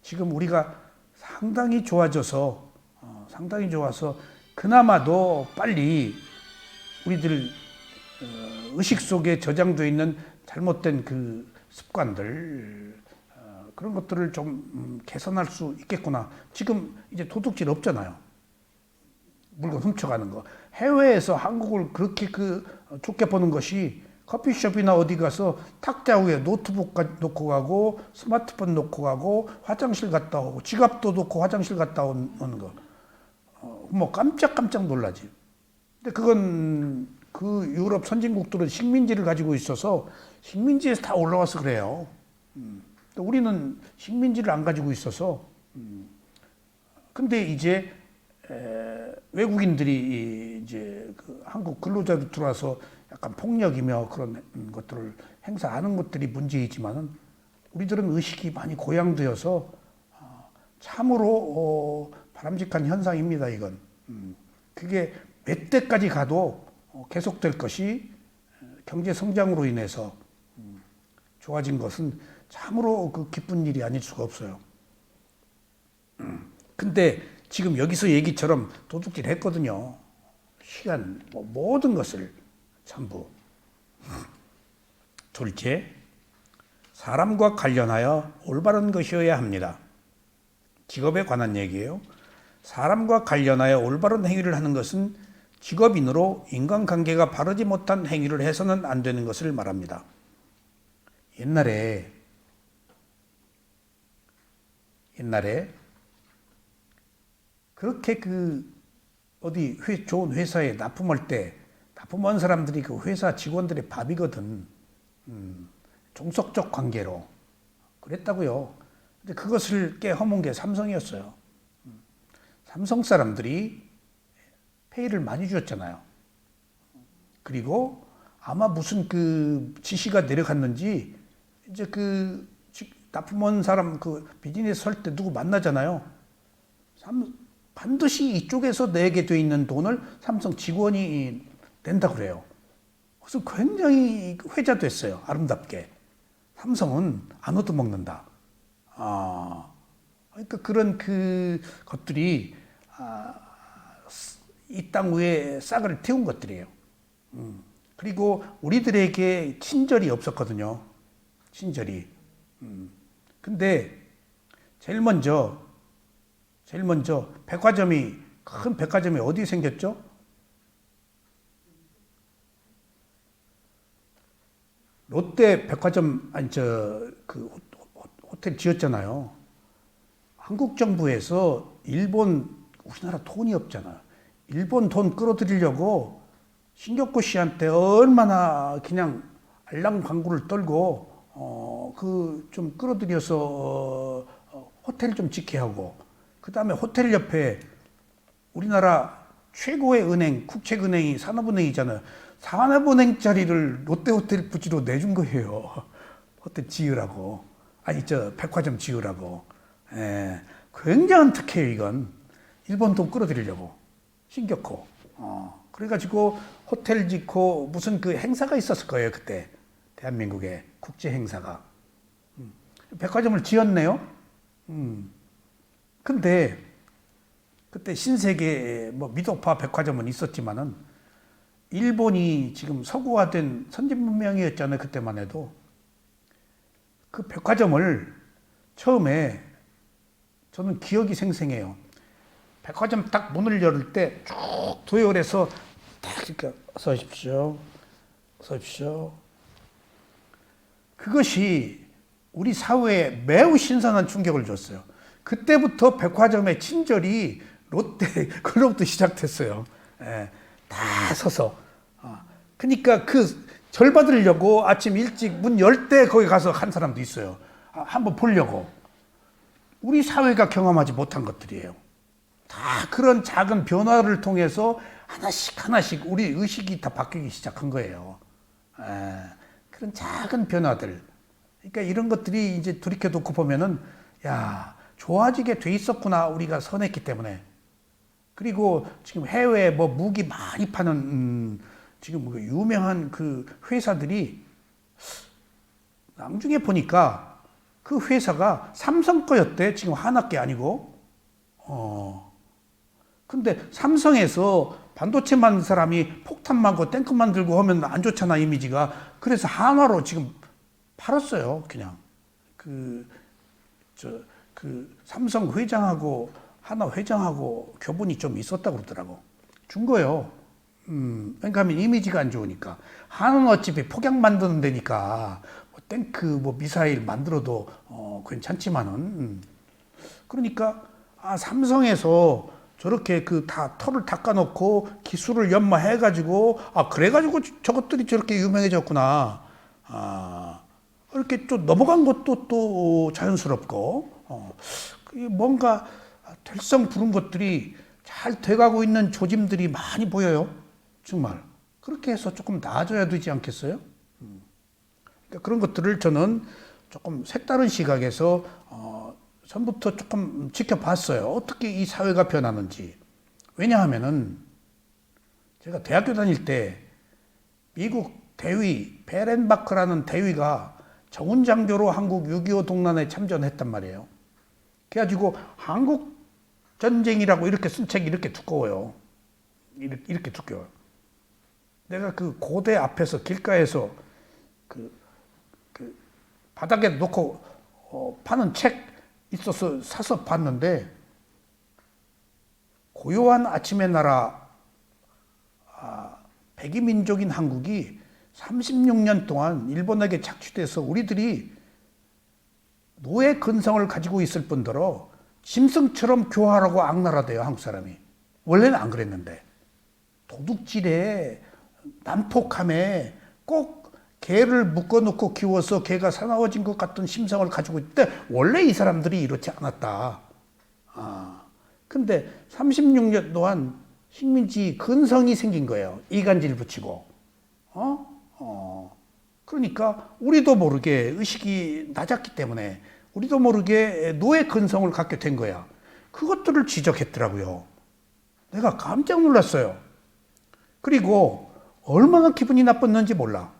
지금 우리가 상당히 좋아져서 그나마도 빨리 우리들 의식 속에 저장되어 있는 잘못된 그 습관들 그런 것들을 좀 개선할 수 있겠구나. 지금 이제 도둑질 없잖아요. 물건 훔쳐가는 거. 해외에서 한국을 그렇게 좋게 보는 것이 커피숍이나 어디 가서 탁자 위에 노트북 놓고 가고 스마트폰 놓고 가고 화장실 갔다 오고 지갑도 놓고 화장실 갔다 오는 거. 뭐 깜짝깜짝 놀라지. 근데 그건 그 유럽 선진국들은 식민지를 가지고 있어서 식민지에서 다 올라와서 그래요. 우리는 식민지를 안 가지고 있어서. 근데 이제 외국인들이 이제 그 한국 근로자들 들어와서 약간 폭력이며 그런 것들을 행사하는 것들이 문제이지만은 우리들은 의식이 많이 고양되어서 참으로 바람직한 현상입니다. 이건 그게 몇 대까지 가도 계속될 것이 경제 성장으로 인해서 좋아진 것은 참으로 그 기쁜 일이 아닐 수가 없어요. 근데 지금 여기서 얘기처럼 도둑질 했거든요. 시간, 뭐 모든 것을 전부. 둘째, 사람과 관련하여 올바른 것이어야 합니다. 직업에 관한 얘기예요. 사람과 관련하여 올바른 행위를 하는 것은 직업인으로 인간관계가 바르지 못한 행위를 해서는 안 되는 것을 말합니다. 옛날에 그렇게 어디 좋은 회사에 납품할 때 납품한 사람들이 그 회사 직원들의 밥이거든. 종속적 관계로 그랬다고요. 근데 그것을 깨허문 게 삼성이었어요. 삼성 사람들이 페이를 많이 주었잖아요. 그리고 아마 무슨 지시가 내려갔는지 이제 납품한 사람 비즈니스 할 때 누구 만나잖아요. 반드시 이쪽에서 내게 돼 있는 돈을 삼성 직원이 낸다 그래요. 그래서 굉장히 회자됐어요. 아름답게. 삼성은 안 얻어먹는다. 그러니까 그런 것들이 이 땅 위에 싹을 틔운 것들이에요. 그리고 우리들에게 친절이 없었거든요. 친절이. 근데 제일 먼저 큰 백화점이 어디 생겼죠? 롯데 백화점, 호텔 지었잖아요. 한국 정부에서 우리나라 돈이 없잖아요. 일본 돈 끌어들이려고 신격구 씨한테 얼마나 그냥 알랑방구를 떨고, 좀 끌어들여서, 호텔 좀 짓게 하고, 그 다음에 호텔 옆에 우리나라 최고의 은행, 국책은행이 산업은행이잖아요. 산업은행 자리를 롯데호텔 부지로 내준 거예요. 호텔 지으라고. 백화점 지으라고. 굉장한 특혜예요, 이건. 일본 돈 끌어들이려고. 신격호. 그래가지고 호텔 짓고 무슨 행사가 있었을 거예요, 그때. 대한민국에. 국제 행사가. 백화점을 지었네요. 근데 그때 신세계 미도파 백화점은 있었지만은 일본이 지금 서구화된 선진 문명이었잖아요. 그때만 해도. 그 백화점을 처음에 저는 기억이 생생해요. 백화점 딱 문을 열을 때 쭉 도열해서 딱 이렇게 어서 오십시오. 어서 오십시오. 그것이 우리 사회에 매우 신선한 충격을 줬어요. 그때부터 백화점의 친절이 그로부터 시작됐어요. 다 서서. 그러니까 절 받으려고 아침 일찍 문 열 때 거기 가서 한 사람도 있어요. 한번 보려고. 우리 사회가 경험하지 못한 것들이에요. 다 그런 작은 변화를 통해서 하나씩 우리 의식이 다 바뀌기 시작한 거예요. 그런 작은 변화들. 그러니까 이런 것들이 이제 돌이켜놓고 보면은, 좋아지게 돼 있었구나. 우리가 선했기 때문에. 그리고 지금 해외에 무기 많이 파는, 지금 유명한 회사들이 나중에 보니까 그 회사가 삼성 거였대. 지금 하나 게 아니고. 근데 삼성에서 반도체 만든 사람이 폭탄 만고 탱크 만들고 하면 안 좋잖아, 이미지가. 그래서 한화로 지금 팔았어요, 그냥. 삼성 회장하고 하나 회장하고 교분이 좀 있었다고 그러더라고. 준 거예요. 그러니까 이미지가 안 좋으니까. 한화는 어차피 폭약 만드는 데니까, 탱크, 미사일 만들어도, 괜찮지만은. 그러니까, 삼성에서 저렇게 다 털을 닦아놓고 기술을 연마해가지고, 그래가지고 저것들이 저렇게 유명해졌구나. 이렇게 좀 넘어간 것도 또 자연스럽고, 뭔가 될성 부른 것들이 잘 돼가고 있는 조짐들이 많이 보여요. 정말. 그렇게 해서 조금 나아져야 되지 않겠어요? 그러니까 그런 것들을 저는 조금 색다른 시각에서, 전부터 조금 지켜봤어요. 어떻게 이 사회가 변하는지. 왜냐하면은 제가 대학교 다닐 때 미국 대위 베렌바크라는 대위가 정훈 장교로 한국 6.25 동란에 참전했단 말이에요. 그래가지고 한국 전쟁이라고 이렇게 쓴 책이 이렇게 두꺼워요. 이렇게 두꺼워요. 내가 그 고대 앞에서 길가에서 그 바닥에 놓고 파는 책 있어서 사서 봤는데, 고요한 아침의 나라, 백이민족인 한국이 36년 동안 일본에게 착취돼서 우리들이 노예 근성을 가지고 있을 뿐더러 짐승처럼 교활하고 악랄하대요, 한국 사람이. 원래는 안 그랬는데. 도둑질에, 난폭함에 꼭 개를 묶어놓고 키워서 개가 사나워진 것 같은 심성을 가지고 있대. 원래 이 사람들이 이렇지 않았다. 근데 36년 동안 식민지 근성이 생긴 거예요. 이간질 붙이고. 그러니까 우리도 모르게 의식이 낮았기 때문에 우리도 모르게 노예 근성을 갖게 된 거야. 그것들을 지적했더라고요. 내가 깜짝 놀랐어요. 그리고 얼마나 기분이 나빴는지 몰라.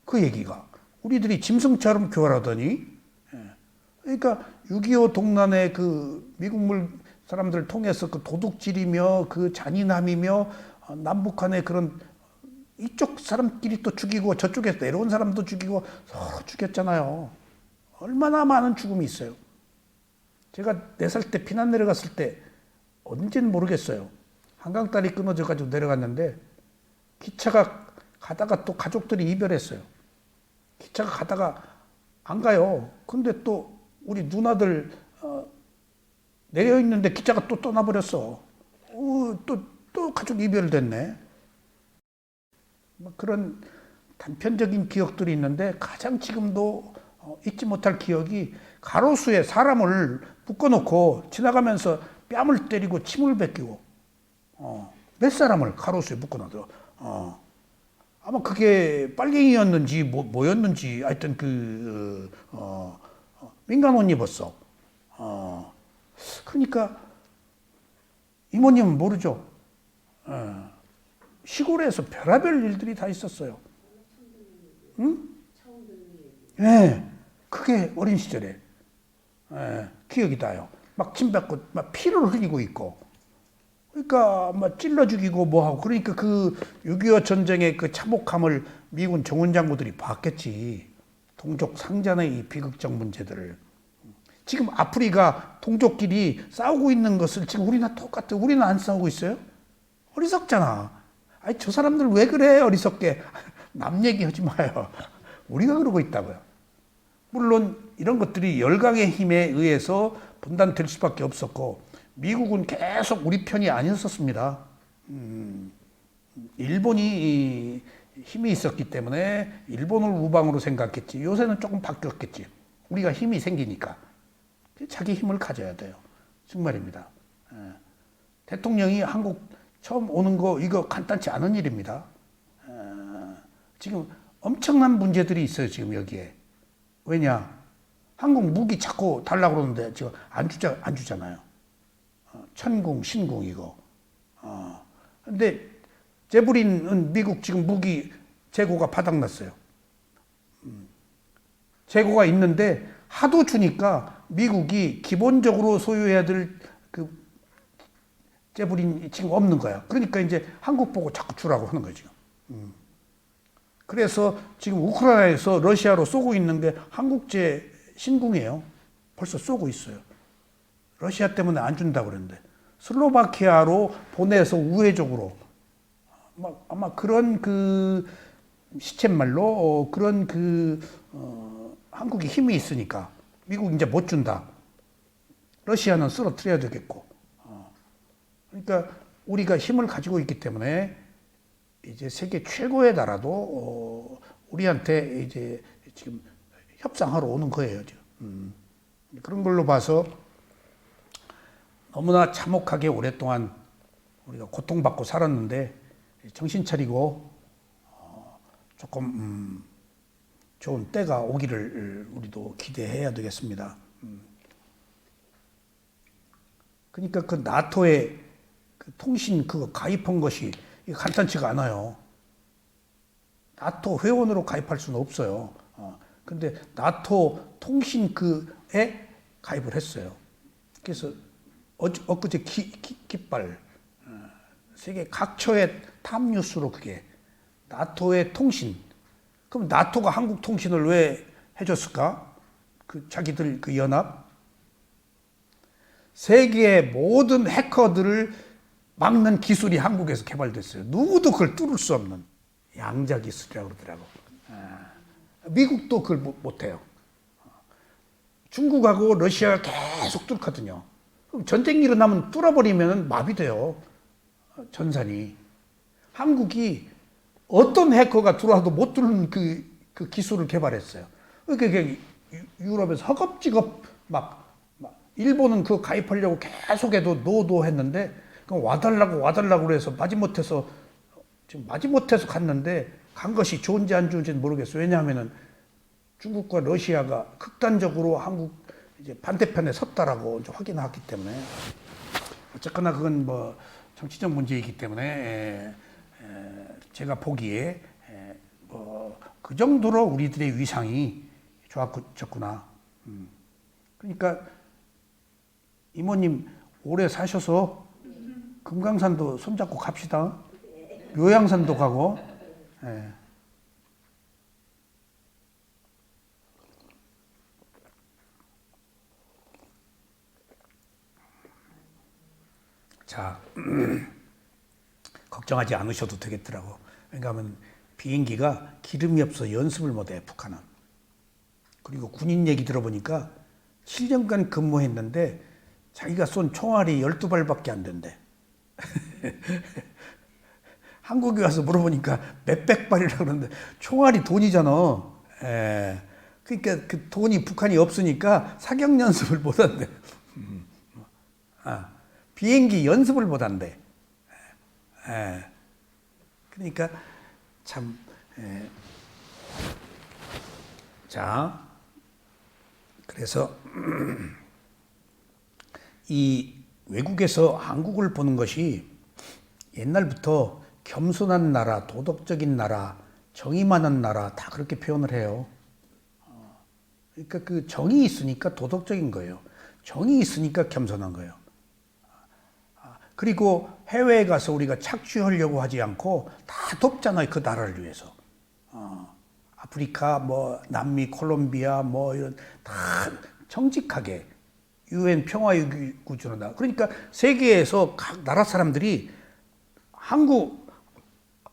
그 얘기가. 우리들이 짐승처럼 교활하더니. 그러니까 6.25 동란의 그 미국물 사람들을 통해서 그 도둑질이며 그 잔인함이며 남북한의 그런 이쪽 사람끼리 또 죽이고 저쪽에서 내려온 사람도 죽이고 서로 죽였잖아요. 얼마나 많은 죽음이 있어요. 제가 4살 때 피난 내려갔을 때 언제는 모르겠어요. 한강다리 끊어져 가지고 내려갔는데 기차가 가다가 또 가족들이 이별했어요. 기차가 가다가 안 가요. 근데 또 우리 누나들 내려 있는데 기차가 또 떠나버렸어. 또 가족 이별됐네. 뭐 그런 단편적인 기억들이 있는데 가장 지금도 잊지 못할 기억이 가로수에 사람을 묶어놓고 지나가면서 뺨을 때리고 침을 뱉기고 몇 사람을 가로수에 묶어놔서 아마 그게 빨갱이였는지 뭐였는지 하여튼 민간 옷 입었어. 그러니까 이모님은 모르죠. 시골에서 별의별 일들이 다 있었어요. 응? 예, 그게 어린 시절에 기억이 나요. 막 침 뱉고 막 피를 흘리고 있고. 그러니까 막 찔러 죽이고 뭐하고. 그러니까 그 6.25 전쟁의 그 참혹함을 미군 정훈장구들이 봤겠지. 동족 상잔의 이 비극적 문제들을. 지금 아프리카 동족끼리 싸우고 있는 것을 지금 우리나 똑같아. 우리는 안 싸우고 있어요? 어리석잖아. 아니, 저 사람들 왜 그래, 어리석게. 남 얘기하지 마요. 우리가 그러고 있다고요. 물론 이런 것들이 열강의 힘에 의해서 분단될 수밖에 없었고, 미국은 계속 우리 편이 아니었었습니다. 일본이 힘이 있었기 때문에 일본을 우방으로 생각했지. 요새는 조금 바뀌었겠지. 우리가 힘이 생기니까. 자기 힘을 가져야 돼요. 정말입니다. 대통령이 한국 처음 오는 거 이거 간단치 않은 일입니다. 지금 엄청난 문제들이 있어요. 지금 여기에. 왜냐? 한국 무기 자꾸 달라고 그러는데 지금 안 주잖아요. 천궁, 신궁 이거. 근데 제브린은 미국 지금 무기 재고가 바닥났어요. 재고가 있는데 하도 주니까 미국이 기본적으로 소유해야 될 그 제브린 지금 없는 거야. 그러니까 이제 한국 보고 자꾸 주라고 하는 거예요, 지금. 그래서 지금 우크라이나에서 러시아로 쏘고 있는 게 한국제 신궁이에요. 벌써 쏘고 있어요. 러시아 때문에 안 준다고 그랬는데. 슬로바키아로 보내서 우회적으로. 아마 그런 그 시쳇말로 그런 한국이 힘이 있으니까 미국 이제 못 준다. 러시아는 쓰러뜨려야 되겠고. 그러니까 우리가 힘을 가지고 있기 때문에 이제 세계 최고의 나라도 우리한테 이제 지금 협상하러 오는 거예요, 지금. 그런 걸로 봐서 너무나 참혹하게 오랫동안 우리가 고통받고 살았는데 정신 차리고 조금 좋은 때가 오기를 우리도 기대해야 되겠습니다. 그러니까 그 나토에 그 통신 그거 가입한 것이 간단치가 않아요. 나토 회원으로 가입할 수는 없어요. 근데 나토 통신 그에 가입을 했어요. 그래서 엊그제 깃발 세계 각처의 탑뉴스로 그게 나토의 통신. 그럼 나토가 한국 통신을 왜 해줬을까? 그 자기들 그 연합. 세계의 모든 해커들을 막는 기술이 한국에서 개발됐어요. 누구도 그걸 뚫을 수 없는 양자 기술이라고 그러더라고. 미국도 그걸 못해요. 중국하고 러시아가 계속 뚫거든요. 그럼 전쟁이 일어나면 뚫어버리면 마비돼요. 전산이. 한국이 어떤 해커가 들어와도 못 뚫는 그 기술을 개발했어요. 그러니까 유럽에서 허겁지겁 막 일본은 그거 가입하려고 계속해도 노도 했는데 그럼 와달라고 그래서 마지못해서 갔는데 간 것이 좋은지 안 좋은지는 모르겠어요. 왜냐하면은 중국과 러시아가 극단적으로 한국 이제 반대편에 섰다라고 이제 확인했기 때문에 어쨌거나 그건 뭐 정치적 문제이기 때문에 제가 보기에 뭐 그 정도로 우리들의 위상이 좋았구나. 그러니까 이모님 오래 사셔서 금강산도 손잡고 갑시다. 요양산도 가고. 자, 걱정하지 않으셔도 되겠더라고. 왜냐하면 비행기가 기름이 없어 연습을 못해, 북한은. 그리고 군인 얘기 들어보니까 7년간 근무했는데 자기가 쏜 총알이 12발밖에 안 된대. 한국에 와서 물어보니까 몇백 발이라고 그러는데 총알이 돈이잖아. 그러니까 그 돈이 북한이 없으니까 사격 연습을 못 한대. 비행기 연습을 못 한대. 그러니까 참, 자, 그래서 이 외국에서 한국을 보는 것이 옛날부터 겸손한 나라, 도덕적인 나라, 정의 많은 나라 다 그렇게 표현을 해요. 그러니까 그 정이 있으니까 도덕적인 거예요. 정이 있으니까 겸손한 거예요. 그리고 해외에 가서 우리가 착취하려고 하지 않고 다 돕잖아요. 그 나라를 위해서. 아프리카, 뭐 남미, 콜롬비아, 뭐 이런 다 정직하게 UN 평화유구주로다. 그러니까 세계에서 각 나라 사람들이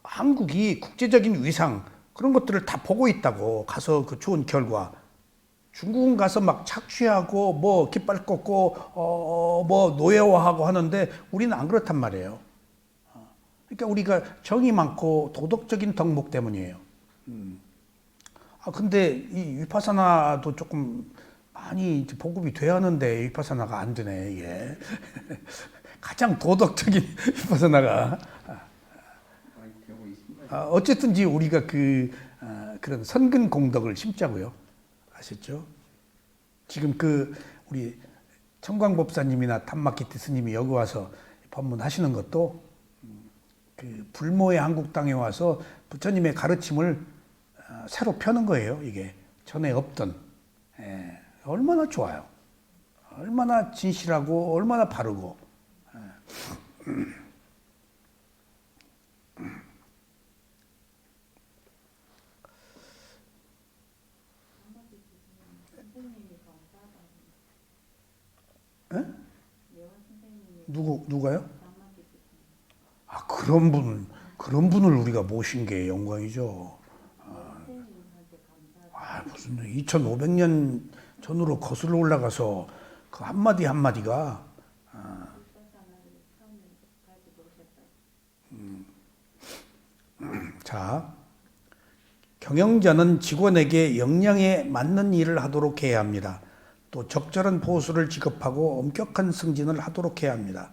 한국이 국제적인 위상 그런 것들을 다 보고 있다고. 가서 그 좋은 결과. 중국은 가서 막 착취하고 뭐 깃발 꽂고 뭐 노예화하고 하는데 우리는 안 그렇단 말이에요. 그러니까 우리가 정이 많고 도덕적인 덕목 때문이에요. 근데 이 위파사나도 조금 많이 보급이 돼야 하는데 위파사나가 안 되네, 이게. 가장 도덕적인 위파사나가. 되고 있습니다. 어쨌든지 우리가 그런 선근 공덕을 심자고요. 아셨죠? 지금 우리 청광법사님이나 탐마키티 스님이 여기 와서 법문하시는 것도 그 불모의 한국 땅에 와서 부처님의 가르침을 새로 펴는 거예요. 이게 전에 없던. 얼마나 좋아요. 얼마나 진실하고 얼마나 바르고. 누가요? 그런 분을 우리가 모신 게 영광이죠. 무슨 2500년 전으로 거슬러 올라가서 그 한마디 한마디가 자, 경영자는 직원에게 역량에 맞는 일을 하도록 해야 합니다. 또 적절한 보수를 지급하고 엄격한 승진을 하도록 해야 합니다.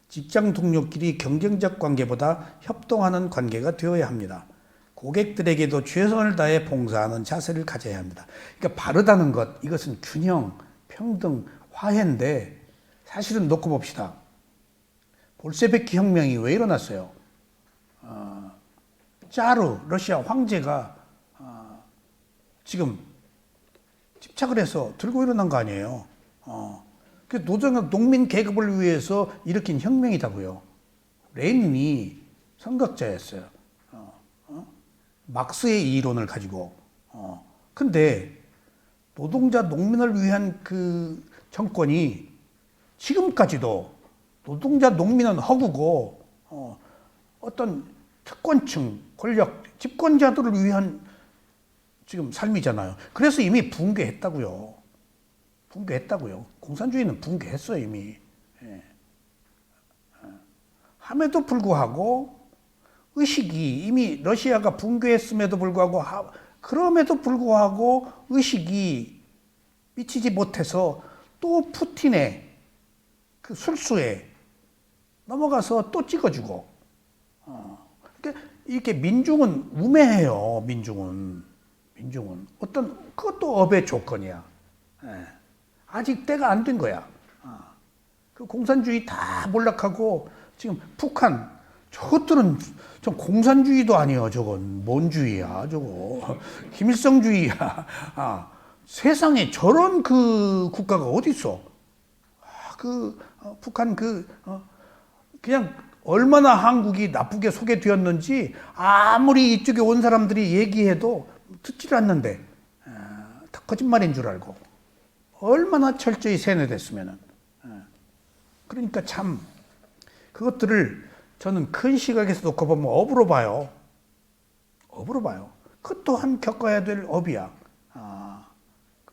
직장 동료끼리 경쟁적 관계보다 협동하는 관계가 되어야 합니다. 고객들에게도 최선을 다해 봉사하는 자세를 가져야 합니다. 그러니까 바르다는 것, 이것은 균형, 평등, 화해인데 사실은 놓고 봅시다. 볼셰비키 혁명이 왜 일어났어요? 짜르, 러시아 황제가 지금 집착을 해서 들고 일어난 거 아니에요. 그 농민 계급을 위해서 일으킨 혁명이다고요. 레닌이 선각자였어요. 막스의 이론을 가지고. 근데 노동자 농민을 위한 그 정권이 지금까지도 노동자 농민은 허구고 어떤 특권층, 권력, 집권자들을 위한 지금 삶이잖아요. 그래서 이미 붕괴했다고요. 공산주의는 붕괴했어요, 이미. 예. 함에도 불구하고 의식이 이미 러시아가 붕괴했음에도 불구하고 그럼에도 불구하고 의식이 미치지 못해서 또 푸틴의 그 술수에 넘어가서 또 찍어주고. 그러니까 이렇게 민중은 우매해요. 민중은 그것도 업의 조건이야. 예. 아직 때가 안 된 거야. 그 공산주의 다 몰락하고 지금 북한 저것들은 좀 공산주의도 아니에요. 저건 뭔 주의야, 저거. 김일성주의야. 세상에 저런 그 국가가 어디 있어? 북한 그냥 얼마나 한국이 나쁘게 소개되었는지 아무리 이쪽에 온 사람들이 얘기해도 듣지를 않는데 다 거짓말인 줄 알고 얼마나 철저히 세뇌됐으면은. 그러니까 참 그것들을 저는 큰 시각에서 놓고 보면 업으로 봐요. 그 또한 겪어야 될 업이야.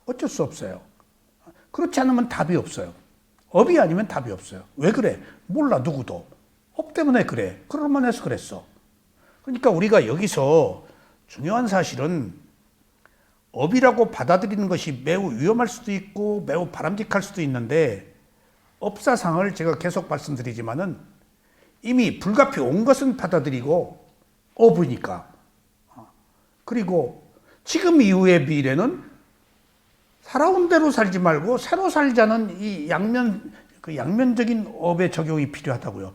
어쩔 수 없어요. 그렇지 않으면 답이 없어요. 업이 아니면 답이 없어요. 왜 그래? 몰라, 누구도. 업 때문에 그래. 그럴만 해서 그랬어. 그러니까 우리가 여기서 중요한 사실은 업이라고 받아들이는 것이 매우 위험할 수도 있고 매우 바람직할 수도 있는데, 업사상을 제가 계속 말씀드리지만은 이미 불가피 온 것은 받아들이고 업이니까. 그리고 지금 이후의 미래는 살아온 대로 살지 말고 새로 살자는 이 양면적인 업의 적용이 필요하다고요.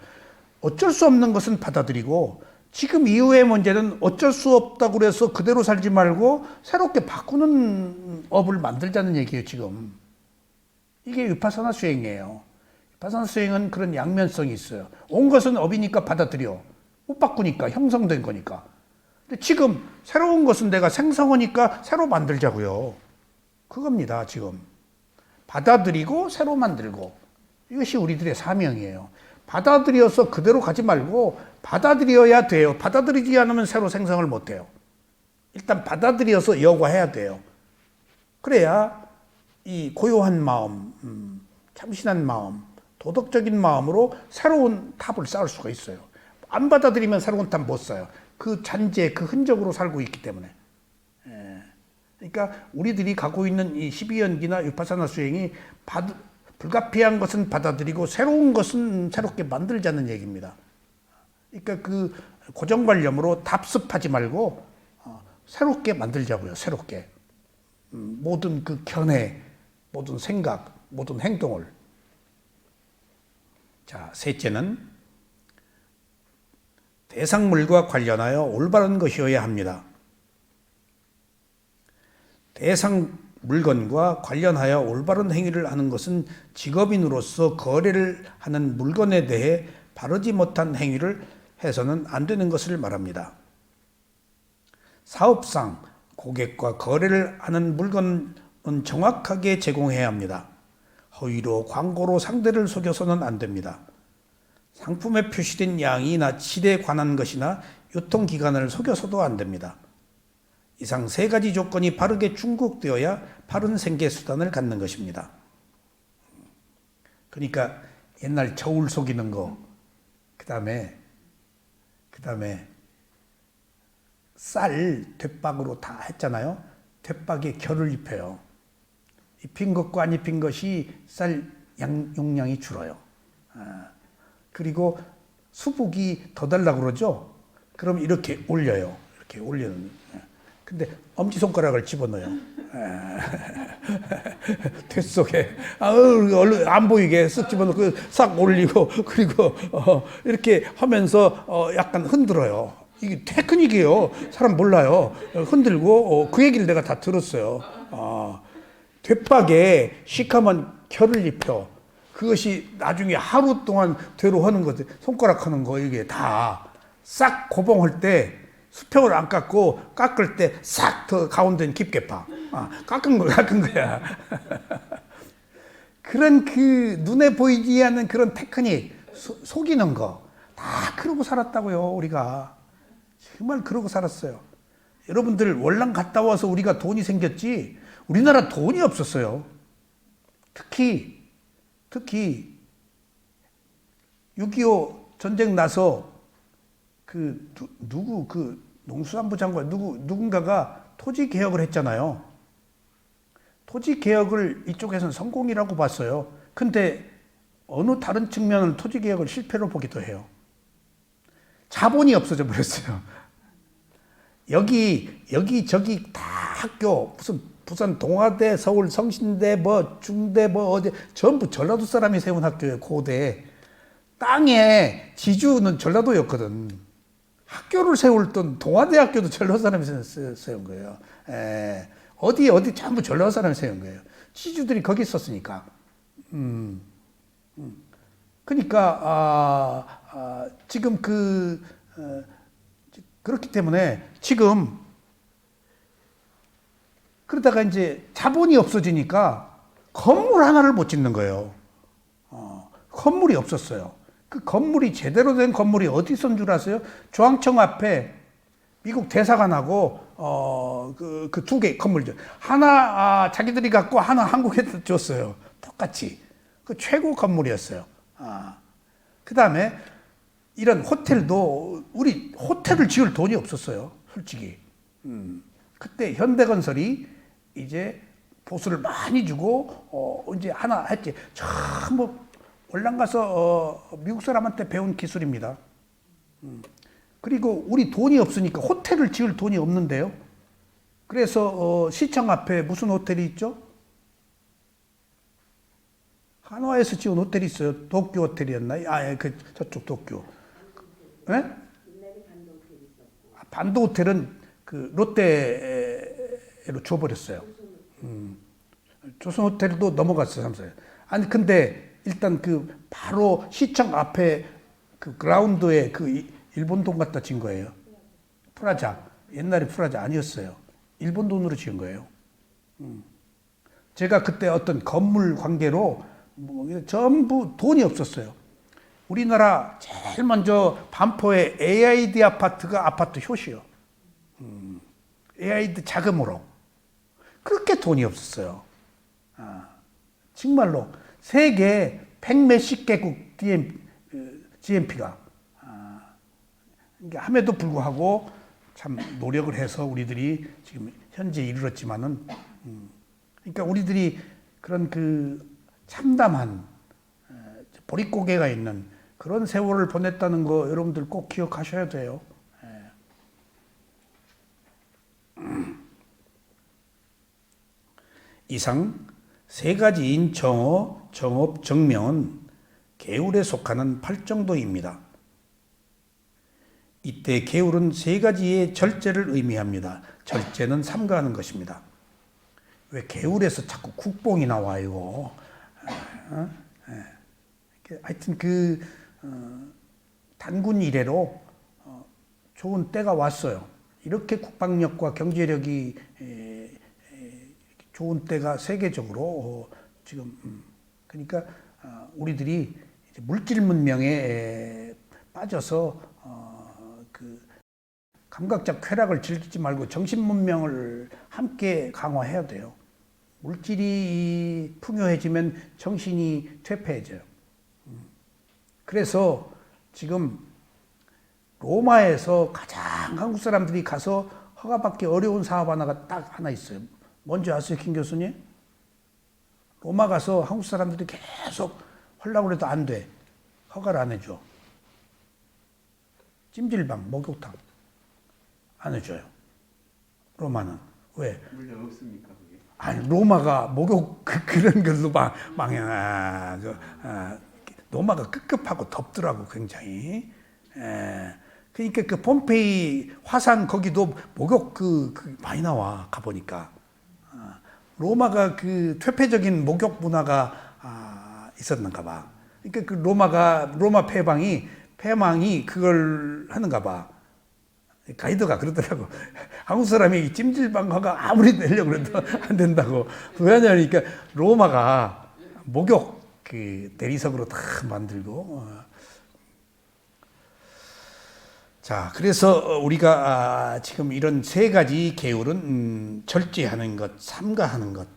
어쩔 수 없는 것은 받아들이고 지금 이후의 문제는 어쩔 수 없다고 그래서 그대로 살지 말고 새롭게 바꾸는 업을 만들자는 얘기예요, 지금. 이게 위파사나 수행이에요. 위파사나 수행은 그런 양면성이 있어요. 온 것은 업이니까 받아들여. 못 바꾸니까, 형성된 거니까. 근데 지금 새로운 것은 내가 생성하니까 새로 만들자고요. 그겁니다, 지금. 받아들이고 새로 만들고. 이것이 우리들의 사명이에요. 받아들여서 그대로 가지 말고 받아들여야 돼요. 받아들이지 않으면 새로 생성을 못 해요. 일단 받아들여서 여과해야 돼요. 그래야 이 고요한 마음, 참신한 마음, 도덕적인 마음으로 새로운 탑을 쌓을 수가 있어요. 안 받아들이면 새로운 탑 못 쌓아요. 그 잔재, 그 흔적으로 살고 있기 때문에. 그러니까 우리들이 갖고 있는 이 12연기나 위파사나 수행이 불가피한 것은 받아들이고 새로운 것은 새롭게 만들자는 얘기입니다. 그러니까 그 고정관념으로 답습하지 말고 새롭게 만들자고요. 새롭게. 모든 그 견해, 모든 생각, 모든 행동을. 자, 셋째는 대상물과 관련하여 올바른 것이어야 합니다. 대상 물건과 관련하여 올바른 행위를 하는 것은 직업인으로서 거래를 하는 물건에 대해 바르지 못한 행위를 해서는 안 되는 것을 말합니다. 사업상 고객과 거래를 하는 물건은 정확하게 제공해야 합니다. 허위로 광고로 상대를 속여서는 안 됩니다. 상품에 표시된 양이나 질에 관한 것이나 유통기간을 속여서도 안 됩니다. 이상 세 가지 조건이 바르게 충족되어야 바른 생계수단을 갖는 것입니다. 그러니까 옛날 저울 속이는 거, 그 다음에 쌀 대박으로 다 했잖아요. 대박에 결을 입혀요. 입힌 것과 안 입힌 것이 쌀 용량이 줄어요. 그리고 수북이 더 달라고 그러죠. 그럼 이렇게 올려요. 이렇게 올리는. 근데 엄지손가락을 집어넣어요. 대 속에 얼른 안 보이게 쓱 집어넣고 싹 올리고, 그리고 이렇게 하면서 약간 흔들어요. 이게 테크닉이에요. 사람 몰라요. 흔들고 그 얘기를 내가 다 들었어요. 대박에 시커먼 결을 입혀. 그것이 나중에 하루 동안 되로 하는 것, 손가락 하는 거, 이게 다 싹 고봉할 때 수평을 안 깎고 깎을 때 싹 더 가운데는 깊게 파. 깎은 거야. 그런 그 눈에 보이지 않는 그런 테크닉, 속이는 거, 다 그러고 살았다고요, 우리가. 정말 그러고 살았어요. 여러분들 월남 갔다 와서 우리가 돈이 생겼지, 우리나라 돈이 없었어요. 특히 6.25 전쟁 나서 누구 농수산부 장관 누군가가 토지 개혁을 했잖아요. 토지 개혁을 이쪽에서는 성공이라고 봤어요. 근데 어느 다른 측면은 토지 개혁을 실패로 보기도 해요. 자본이 없어져 버렸어요. 여기 저기 다 학교, 무슨 부산 동아대, 서울 성신대, 뭐 중대, 뭐 어디 전부 전라도 사람이 세운 학교예요. 고대. 땅에 지주는 전라도였거든. 학교를 세울 땐 동아대학교도 전라도 사람이 세운 거예요. 어디 전부 전라도 사람이 세운 거예요. 지주들이 거기 있었으니까. 그러니까 지금 그렇기 때문에 지금 그러다가 이제 자본이 없어지니까 건물 하나를 못 짓는 거예요. 건물이 없었어요. 그 건물이 제대로 된 건물이 어디 있었는 줄 아세요? 중앙청 앞에 미국 대사관하고 그 두 개 건물죠. 하나 자기들이 갖고 하나 한국에 줬어요. 똑같이. 그 최고 건물이었어요. 그 다음에 이런 호텔도 우리 호텔을 지을 돈이 없었어요. 솔직히. 그때 현대건설이 이제 보수를 많이 주고 이제 하나 했지. 전부 월남 가서 미국 사람한테 배운 기술입니다. 그리고 우리 돈이 없으니까 호텔을 지을 돈이 없는데요. 그래서 시청 앞에 무슨 호텔이 있죠? 한화에서 지은 호텔이 있어요. 도쿄 호텔이었나? 저쪽 도쿄. 예? 반도 호텔은 그 롯데로 줘버렸어요. 조선 호텔도 넘어갔어요, 3사. 아니 근데 일단 그 바로 시청 앞에 그 그라운드에 그 일본 돈 갖다 진 거예요. 프라자. 옛날에 프라자 아니었어요. 일본 돈으로 지은 거예요. 제가 그때 어떤 건물 관계로 전부 돈이 없었어요. 우리나라 제일 먼저 반포에 AID 아파트가 아파트 효시요. AID 자금으로. 그렇게 돈이 없었어요. 정말로 세계 100몇십 개국 GMP가 함에도 불구하고 참 노력을 해서 우리들이 지금 현재 이르렀지만은 그러니까 우리들이 그런 그 참담한 보릿고개가 있는 그런 세월을 보냈다는 거 여러분들 꼭 기억하셔야 돼요. 이상 세 가지인 정어, 정업, 정명은 계율에 속하는 8정도입니다. 이때 계율은 세 가지의 절제를 의미합니다. 절제는 삼가하는 것입니다. 왜 계율에서 자꾸 국뽕이 나와요? 하여튼 단군 이래로 좋은 때가 왔어요. 이렇게 국방력과 경제력이 좋은 때가 세계적으로 지금 그러니까 우리들이 이제 물질 문명에 빠져서 그 감각적 쾌락을 즐기지 말고 정신 문명을 함께 강화해야 돼요. 물질이 풍요해지면 정신이 퇴폐해져요. 그래서 지금 로마에서 가장 한국 사람들이 가서 허가받기 어려운 사업 하나가 딱 하나 있어요. 뭔지 아세요, 김 교수님? 로마 가서 한국 사람들이 계속 하려고 해도 안 돼. 허가를 안 해줘. 찜질방, 목욕탕 안 해줘요. 로마는. 왜? 물론 없습니까, 그게? 아니, 로마가 목욕 그런 걸로 망해. 로마가 급급하고 덥더라고, 굉장히. 그러니까 그 폼페이 화산 거기도 목욕 많이 나와, 가보니까. 로마가 그 퇴폐적인 목욕 문화가 있었는가 봐. 그러니까 그 로마 패망이 그걸 하는가 봐. 가이드가 그러더라고. 한국 사람이 찜질방가가 아무리 내려고 해도 안 된다고. 왜냐니까 로마가 목욕 그 대리석으로 다 만들고. 자, 그래서 우리가 지금 이런 세 가지 계율은 절제하는 것, 삼가하는 것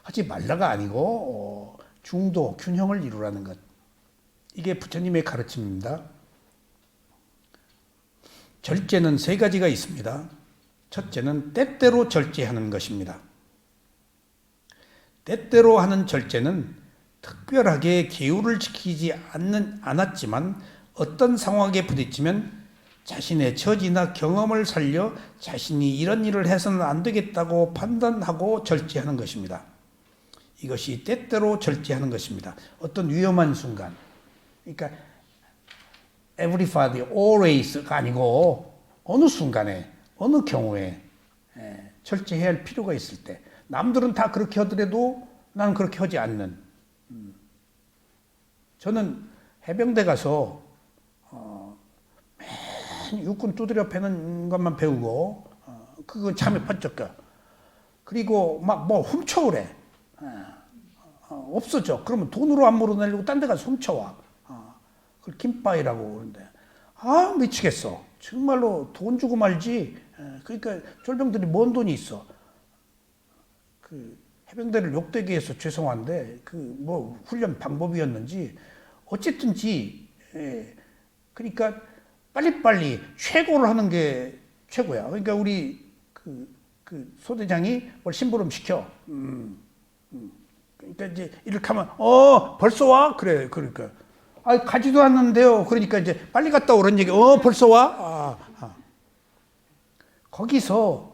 하지 말라가 아니고 중도, 균형을 이루라는 것. 이게 부처님의 가르침입니다. 절제는 세 가지가 있습니다. 첫째는 때때로 절제하는 것입니다. 때때로 하는 절제는 특별하게 계율을 지키지 않았지만 어떤 상황에 부딪히면 자신의 처지나 경험을 살려 자신이 이런 일을 해서는 안 되겠다고 판단하고 절제하는 것입니다. 이것이 때때로 절제하는 것입니다. 어떤 위험한 순간, 그러니까 everybody, always가 아니고 어느 순간에, 어느 경우에 절제해야 할 필요가 있을 때, 남들은 다 그렇게 하더라도 나는 그렇게 하지 않는. 저는 해병대 가서 맨 육군 두드려 패는 것만 배우고 그건 잠이 번쩍 껴. 그리고 막 뭐 훔쳐오래. 없어져. 그러면 돈으로 안 물어내려고 딴 데 가서 훔쳐와. 그걸 김바이라고 그러는데 미치겠어. 정말로 돈 주고 말지. 그러니까 쫄병들이 뭔 돈이 있어. 그 해병대를 욕되게 해서 죄송한데 그 뭐 훈련 방법이었는지 어쨌든지 그러니까 빨리빨리 최고를 하는 게 최고야. 그러니까 우리 그 소대장이 뭘 심부름 시켜. 그러니까 이제 이렇게 하면 벌써 와? 그래. 그러니까 가지도 않는데요. 그러니까 이제 빨리 갔다 오라는 얘기. 벌써 와? 거기서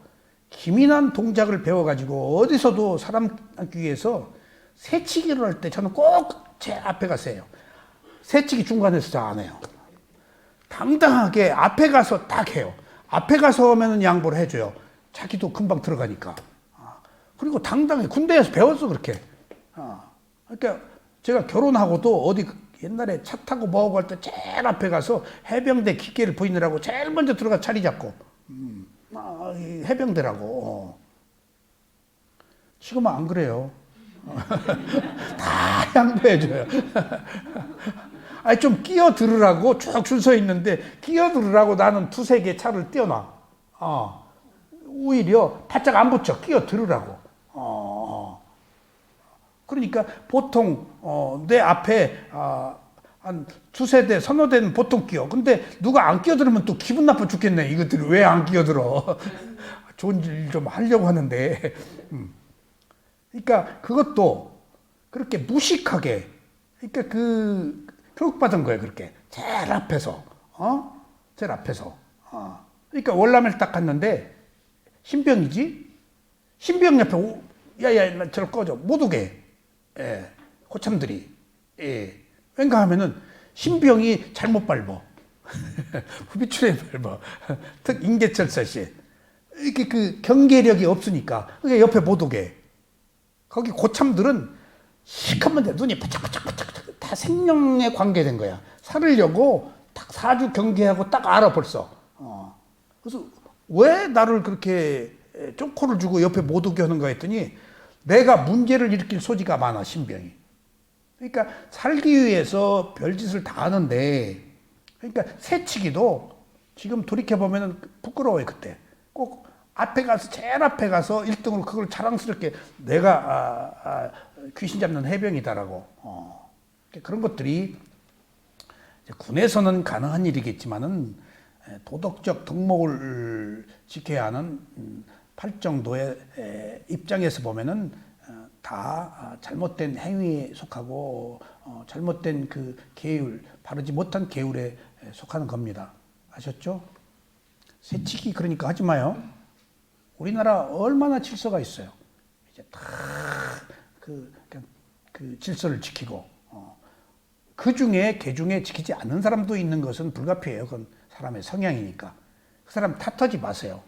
기민한 동작을 배워가지고 어디서도 사람 앉기 위해서 새치기를 할 때 저는 꼭 제 앞에 가서 해요. 새치기 중간에서 잘 안 해요. 당당하게 앞에 가서 딱 해요. 앞에 가서 하면은 양보를 해줘요. 자기도 금방 들어가니까. 그리고 당당히 군대에서 배웠어 그렇게. 그러니까 제가 결혼하고도 어디 옛날에 차 타고 뭐하고 할 때 제일 앞에 가서 해병대 기계를 보이느라고 제일 먼저 들어가 자리 잡고 해병대라고. 지금은 안 그래요. 다 양보해줘요. 좀 끼어들으라고 쭉 줄 서 있는데 끼어들으라고 나는 두세 개 차를 띄워놔. 오히려 바짝 안 붙여. 끼어들으라고. 그러니까 보통 내 앞에 한 두세 대 서너 대는 보통 끼어. 근데 누가 안 끼어들으면 또 기분 나빠 죽겠네. 이것들이 왜 안 끼어들어. 좋은 일 좀 하려고 하는데. 그러니까 그것도 그렇게 무식하게, 그러니까 그 교육받은 거예요. 그렇게 제일 앞에서, 제일 앞에서. 그러니까 월남을 딱 갔는데 신병이지. 신병 옆에 야야 저를 꺼져 못 오게. 고참들이. 왠가 하면은 신병이 잘못 밟어. 후비출에 밟아. 특 인계철사 씨. 이렇게 그 경계력이 없으니까 그게 옆에 못 오게. 거기 고참들은 시커먼데 눈이 바짝바짝바짝 다 생명에 관계된 거야. 살으려고 딱 사주 경계하고 딱 알아 벌써. 그래서 왜 나를 그렇게 쪼코를 주고 옆에 못 오게 하는가 했더니 내가 문제를 일으킬 소지가 많아 신병이. 그러니까 살기 위해서 별짓을 다 하는데, 그러니까 새치기도 지금 돌이켜보면 부끄러워요. 그때 꼭 앞에 가서 제일 앞에 가서 1등으로 그걸 자랑스럽게 내가 귀신 잡는 해병이다라고. 그런 것들이 군에서는 가능한 일이겠지만은 도덕적 덕목을 지켜야 하는 팔정도의 입장에서 보면은 다 잘못된 행위에 속하고 잘못된 그 계율, 바르지 못한 계율에 속하는 겁니다. 아셨죠? 새치기 그러니까 하지 마요. 우리나라 얼마나 질서가 있어요. 이제 다 그 질서를 지키고 그 중에 개중에 지키지 않는 사람도 있는 것은 불가피해요. 그건 사람의 성향이니까. 그 사람 탓하지 마세요.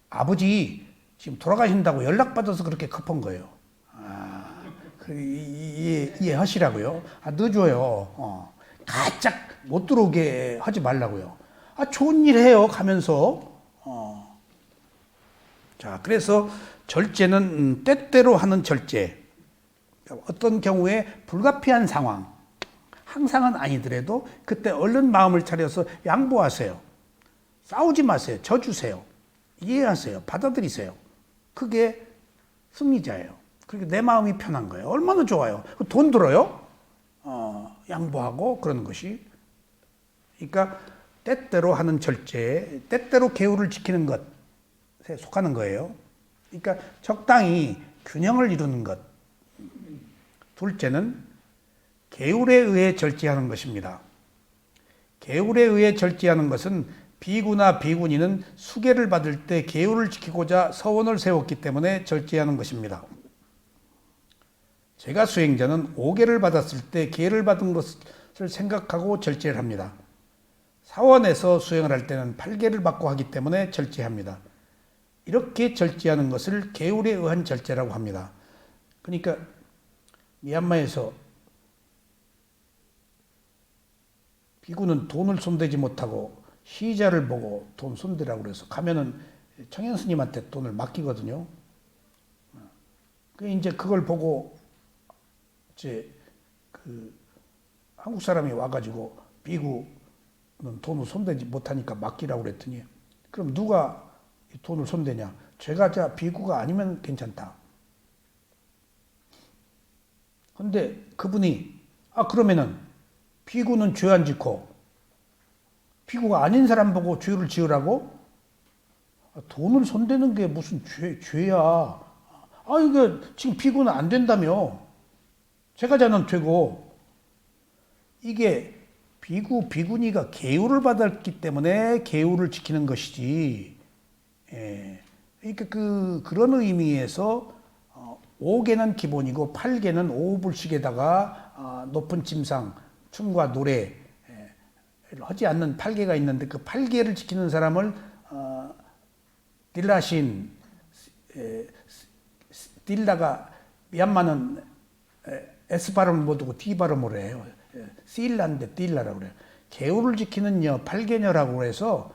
아버지 지금 돌아가신다고 연락받아서 그렇게 급한 거예요. 이해하시라고요. 늦어요. 가짝 못 들어오게 하지 말라고요. 좋은 일 해요. 가면서. 자, 그래서 절제는 때때로 하는 절제. 어떤 경우에 불가피한 상황, 항상은 아니더라도 그때 얼른 마음을 차려서 양보하세요. 싸우지 마세요. 져주세요. 이해하세요. 받아들이세요. 그게 승리자예요. 그리고 내 마음이 편한 거예요. 얼마나 좋아요. 돈 들어요? 양보하고 그러는 것이. 그러니까 때때로 하는 절제, 때때로 계율을 지키는 것에 속하는 거예요. 그러니까 적당히 균형을 이루는 것. 둘째는 계율에 의해 절제하는 것입니다. 계율에 의해 절제하는 것은 비구나 비구니는 수계를 받을 때 계율을 지키고자 서원을 세웠기 때문에 절제하는 것입니다. 제가 수행자는 5계를 받았을 때 계를 받은 것을 생각하고 절제를 합니다. 사원에서 수행을 할 때는 8계를 받고 하기 때문에 절제합니다. 이렇게 절제하는 것을 계율에 의한 절제라고 합니다. 그러니까 미얀마에서 비구는 돈을 손대지 못하고 시자를 보고 돈 손대라고 그래서 가면은 청현 스님한테 돈을 맡기거든요. 이제 그걸 보고 이제 한국 사람이 와가지고 비구는 돈을 손대지 못하니까 맡기라고 그랬더니 그럼 누가 돈을 손대냐? 제가 비구가 아니면 괜찮다. 근데 그분이 그러면은 비구는 죄 안 짓고 비구가 아닌 사람 보고 죄를 지으라고? 돈을 손대는 게 무슨 죄야. 이거 지금 비구는 안 된다며. 제가자는 되고. 이게 비구니가 계율을 받았기 때문에 계율을 지키는 것이지. 그러니까 그런 의미에서 5계는 기본이고 8계는 오불식에다가 높은 침상, 춤과 노래 하지 않는 8계가 있는데 그 8계를 지키는 사람을 딜라신, 딜라가 미얀마는 S 발음을 못 하고 D 발음으로 해요. 실라인데 딜라라고 그래요. 계율을 지키는 8계녀라고 해서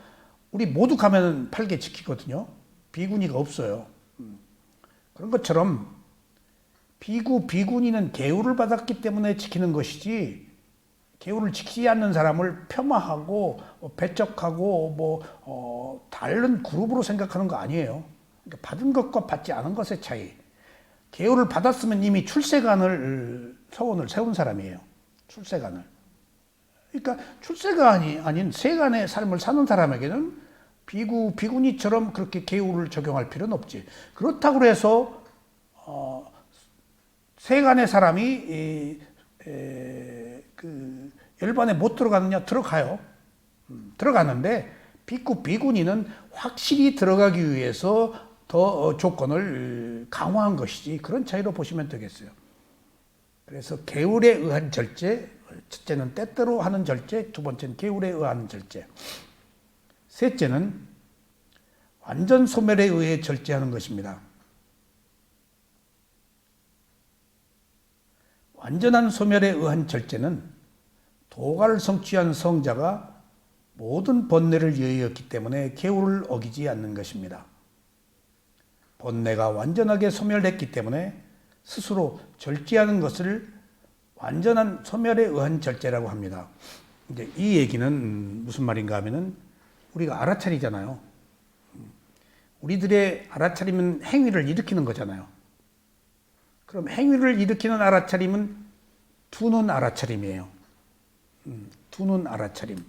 우리 모두 가면 8계 지키거든요. 비구니가 없어요. 그런 것처럼 비구니는 계율을 받았기 때문에 지키는 것이지 계율을 지키지 않는 사람을 폄하하고 배척하고 다른 그룹으로 생각하는 거 아니에요. 그러니까 받은 것과 받지 않은 것의 차이. 계율을 받았으면 이미 출세관을 서원을 세운 사람이에요. 출세관을. 그러니까 출세관이 아닌 세간의 삶을 사는 사람에게는 비구니처럼 그렇게 계율을 적용할 필요는 없지. 그렇다고 해서 세간의 사람이 열반에 못 들어가느냐? 들어가요. 들어가는데 비구니는 확실히 들어가기 위해서 더 조건을 강화한 것이지 그런 차이로 보시면 되겠어요. 그래서 계율에 의한 절제, 첫째는 때때로 하는 절제, 두 번째는 계율에 의한 절제. 셋째는 완전 소멸에 의해 절제하는 것입니다. 완전한 소멸에 의한 절제는 도가를 성취한 성자가 모든 번뇌를 예의였기 때문에 계율을 어기지 않는 것입니다. 번뇌가 완전하게 소멸했기 때문에 스스로 절제하는 것을 완전한 소멸에 의한 절제라고 합니다. 이제 이 얘기는 무슨 말인가 하면은 우리가 알아차리잖아요. 우리들의 알아차림은 행위를 일으키는 거잖아요. 그럼 행위를 일으키는 알아차림은 두 눈 알아차림이에요. 두 눈 알아차림.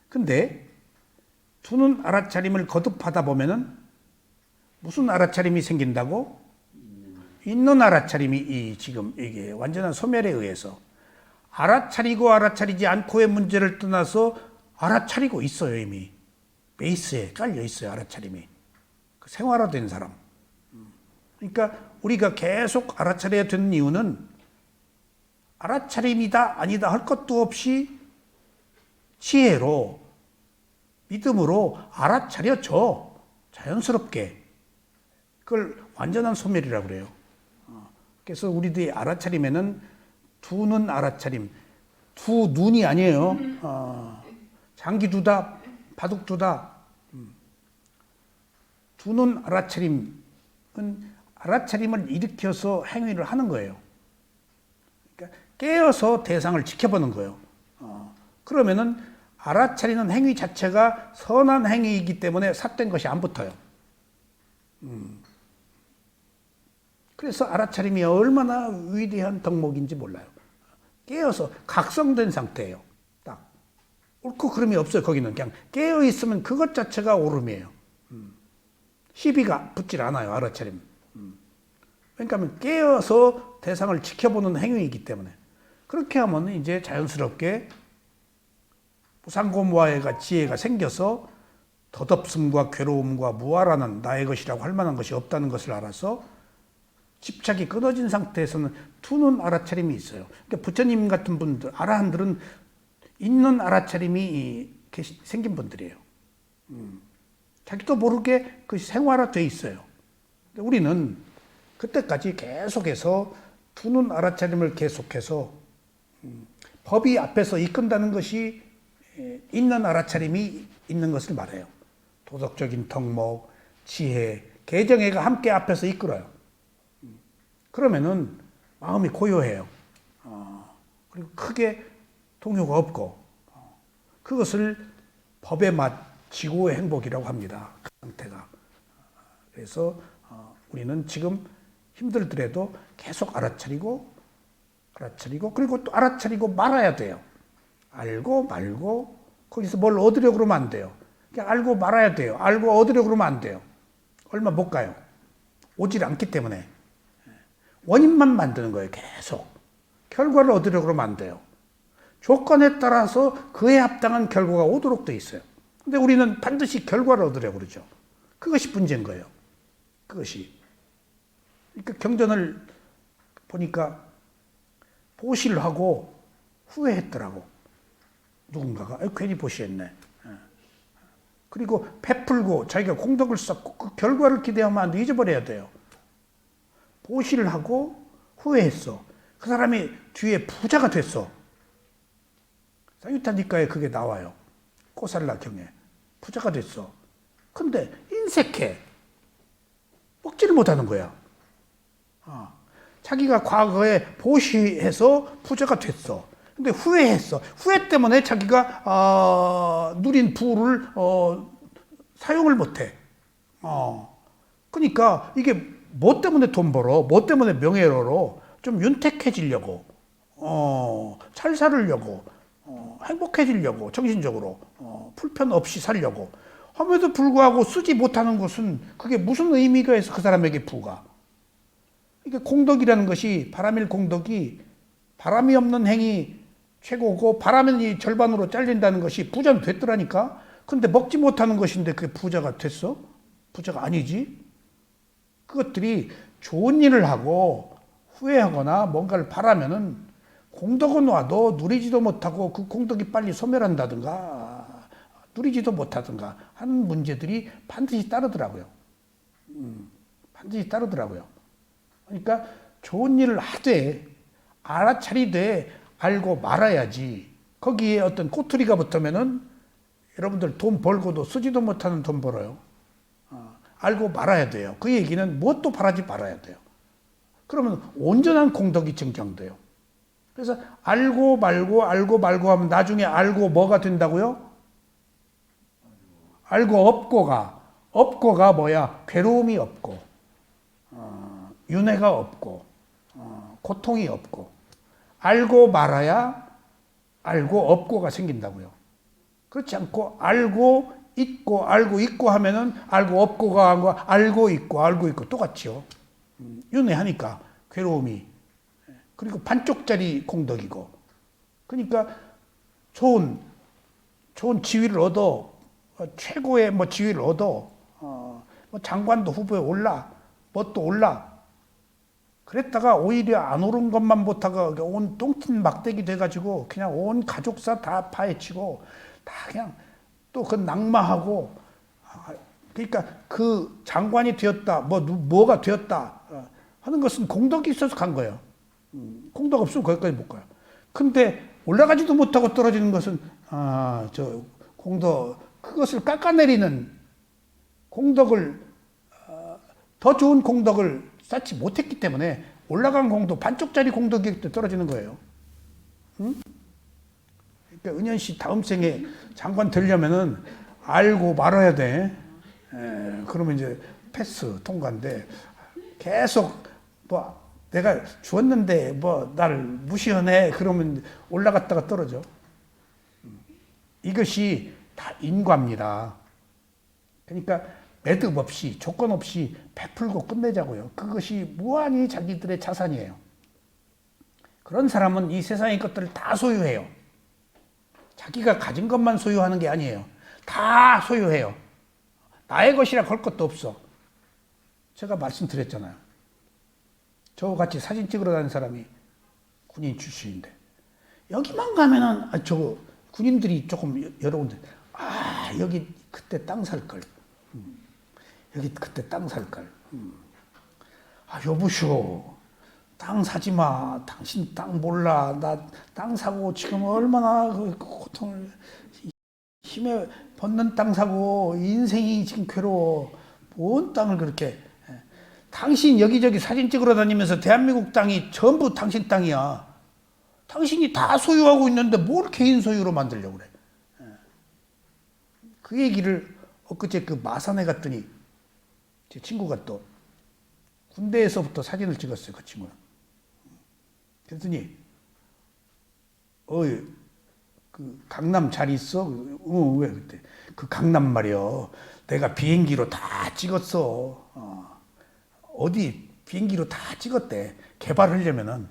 근데 두 눈 알아차림을 거듭하다 보면은 무슨 알아차림이 생긴다고? 있는 알아차림이 지금 이게 완전한 소멸에 의해서 알아차리고 알아차리지 않고의 문제를 떠나서 알아차리고 있어요. 이미 베이스에 깔려 있어요. 알아차림이 생활화된 사람. 그러니까 우리가 계속 알아차려야 되는 이유는 알아차림이다 아니다 할 것도 없이 지혜로 믿음으로 알아차려져 자연스럽게. 그걸 완전한 소멸이라고 그래요. 그래서 우리들이 알아차림에는 두 눈 알아차림, 두 눈이 아니에요. 장기 두다, 바둑 두다. 두 눈 알아차림은 알아차림을 일으켜서 행위를 하는 거예요. 그러니까 깨어서 대상을 지켜보는 거예요. 그러면은 알아차리는 행위 자체가 선한 행위이기 때문에 삿된 것이 안 붙어요. 그래서 알아차림이 얼마나 위대한 덕목인지 몰라요. 깨어서 각성된 상태예요. 딱 옳고 그름이 없어요. 거기는 그냥 깨어 있으면 그것 자체가 옳음이에요. 시비가 붙질 않아요. 알아차림. 그러니까 깨어서 대상을 지켜보는 행위이기 때문에 그렇게 하면 이제 자연스럽게 무상고무화해가 지혜가 생겨서 덧없음과 괴로움과 무아라는 나의 것이라고 할 만한 것이 없다는 것을 알아서 집착이 끊어진 상태에서는 두눈 알아차림이 있어요. 그러니까 부처님 같은 분들, 아라한들은 있는 알아차림이 생긴 분들이에요. 자기도 모르게 그 생활화돼 있어요. 우리는 그때까지 계속해서 두눈 알아차림을 계속해서 법이 앞에서 이끈다는 것이 있는 알아차림이 있는 것을 말해요. 도덕적인 덕목, 지혜, 개정애가 함께 앞에서 이끌어요. 그러면은 마음이 고요해요. 그리고 크게 동요가 없고 그것을 법의 맛, 지고의 행복이라고 합니다. 그 상태가. 그래서 우리는 지금 힘들더라도 계속 알아차리고 그리고 또 알아차리고 말아야 돼요. 알고 말고 거기서 뭘 얻으려고 그러면 안 돼요. 그냥 알고 말아야 돼요. 알고 얻으려고 그러면 안 돼요. 얼마 못 가요. 오질 않기 때문에. 원인만 만드는 거예요. 계속. 결과를 얻으려고 그러면 안 돼요. 조건에 따라서 그에 합당한 결과가 오도록 돼 있어요. 근데 우리는 반드시 결과를 얻으려고 그러죠. 그것이 문제인 거예요. 그것이. 그러니까 경전을 보니까 보시를 하고 후회했더라고. 누군가가 괜히 보시했네. 그리고 베풀고 자기가 공덕을 쌓고 그 결과를 기대하면 안 돼. 잊어버려야 돼요. 보시를 하고 후회했어. 그 사람이 뒤에 부자가 됐어. 사유타니까에 그게 나와요. 꼬살라 경에. 부자가 됐어. 근데 인색해. 먹지를 못하는 거야. 자기가 과거에 보시해서 부자가 됐어. 근데 후회했어. 후회 때문에 자기가 누린 부를 사용을 못해. 그러니까 이게 뭐 때문에 돈 벌어? 뭐 때문에 명예로워? 좀 윤택해지려고, 잘 살으려고, 행복해지려고, 정신적으로 불편 없이 살려고 함에도 불구하고 쓰지 못하는 것은 그게 무슨 의미가 있어? 그 사람에게 부가. 이게 공덕이라는 것이 바람일 공덕이 바람이 없는 행위 최고고 바람이 절반으로 잘린다는 것이 부자는 됐더라니까. 근데 먹지 못하는 것인데 그게 부자가 됐어? 부자가 아니지. 그것들이 좋은 일을 하고 후회하거나 뭔가를 바라면은 공덕은 와도 누리지도 못하고 그 공덕이 빨리 소멸한다든가 누리지도 못하든가 하는 문제들이 반드시 따르더라고요. 반드시 따르더라고요. 그러니까 좋은 일을 하되 알아차리되 알고 말아야지. 거기에 어떤 꼬투리가 붙으면은 여러분들 돈 벌고도 쓰지도 못하는 돈 벌어요. 알고 말아야 돼요. 그 얘기는 무엇도 바라지 말아야 돼요. 그러면 온전한 공덕이 증정돼요. 그래서 알고 말고 하면 나중에 알고 뭐가 된다고요? 알고 없고가 뭐야? 괴로움이 없고 윤회가 없고 고통이 없고 알고 말아야 알고 없고가 생긴다고요. 그렇지 않고 알고 있고 하면은 알고 없고가 한 거 알고 있고 똑같죠. 윤회하니까 괴로움이. 그리고 반쪽짜리 공덕이고. 그러니까 좋은 지위를 얻어 최고의 지위를 얻어 장관도 후보에 올라 뭣도 올라. 그랬다가 오히려 안 오른 것만 못하고 온 똥틴 막대기 돼가지고 그냥 온 가족사 다 파헤치고 다 그냥 또 그 낙마하고 그러니까 그 장관이 되었다 뭐가 되었다 하는 것은 공덕이 있어서 간 거예요. 공덕 없으면 거기까지 못 가요. 근데 올라가지도 못하고 떨어지는 것은 저 공덕 그것을 깎아내리는 공덕을 더 좋은 공덕을 쌓지 못했기 때문에 올라간 공덕 반쪽짜리 공덕이 떨어지는 거예요. 응? 그러니까 은현 씨 다음 생에 장관 되려면은 알고 말아야 돼. 그러면 이제 패스 통과인데 계속 뭐 내가 주었는데 뭐 나를 무시하네 그러면 올라갔다가 떨어져. 이것이 다 인과입니다. 그러니까 매듭 없이 조건 없이 베풀고 끝내자고요. 그것이 무한히 자기들의 자산이에요. 그런 사람은 이 세상의 것들을 다 소유해요. 자기가 가진 것만 소유하는 게 아니에요. 다 소유해요. 나의 것이라 걸 것도 없어. 제가 말씀드렸잖아요. 저와 같이 사진 찍으러 다니는 사람이 군인 출신인데 여기만 가면은 저 군인들이 조금 여러 군데 여기 그때 땅 살 걸. 여기 그때 땅 살 걸. 여보쇼. 땅 사지 마. 당신 땅 몰라. 나 땅 사고 지금 얼마나 그 고통을 힘에 벗는 땅 사고 인생이 지금 괴로워. 뭔 땅을 그렇게. 당신 여기저기 사진 찍으러 다니면서 대한민국 땅이 전부 당신 땅이야. 당신이 다 소유하고 있는데 뭘 개인 소유로 만들려고 그래. 그 얘기를 엊그제 그 마산에 갔더니 제 친구가 또 군대에서부터 사진을 찍었어요. 그 친구는. 그랬더니 그 강남 잘 있어? 왜 그때 그 강남 말이요. 내가 비행기로 다 찍었어. 어디 비행기로 다 찍었대. 개발하려면은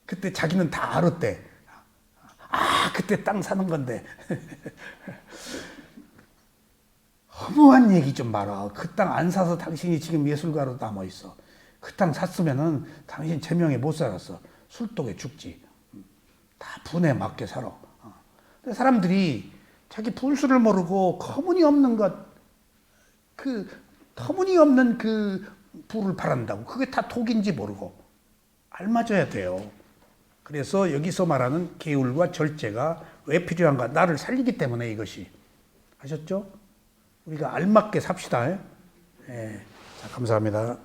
그때 자기는 다 알았대. 그때 땅 사는 건데. 허무한 얘기 좀 마라. 그 땅 안 사서 당신이 지금 예술가로 남아 있어. 그 땅 샀으면은 당신 제명에 못 살았어. 술독에 죽지. 다 분에 맞게 살아. 근데 사람들이 자기 분수를 모르고 터무니없는 것, 그 터무니없는 그 부를 바란다고. 그게 다 독인지 모르고 알맞아야 돼요. 그래서 여기서 말하는 계율과 절제가 왜 필요한가? 나를 살리기 때문에 이것이. 아셨죠? 우리가 알맞게 삽시다. 자, 감사합니다.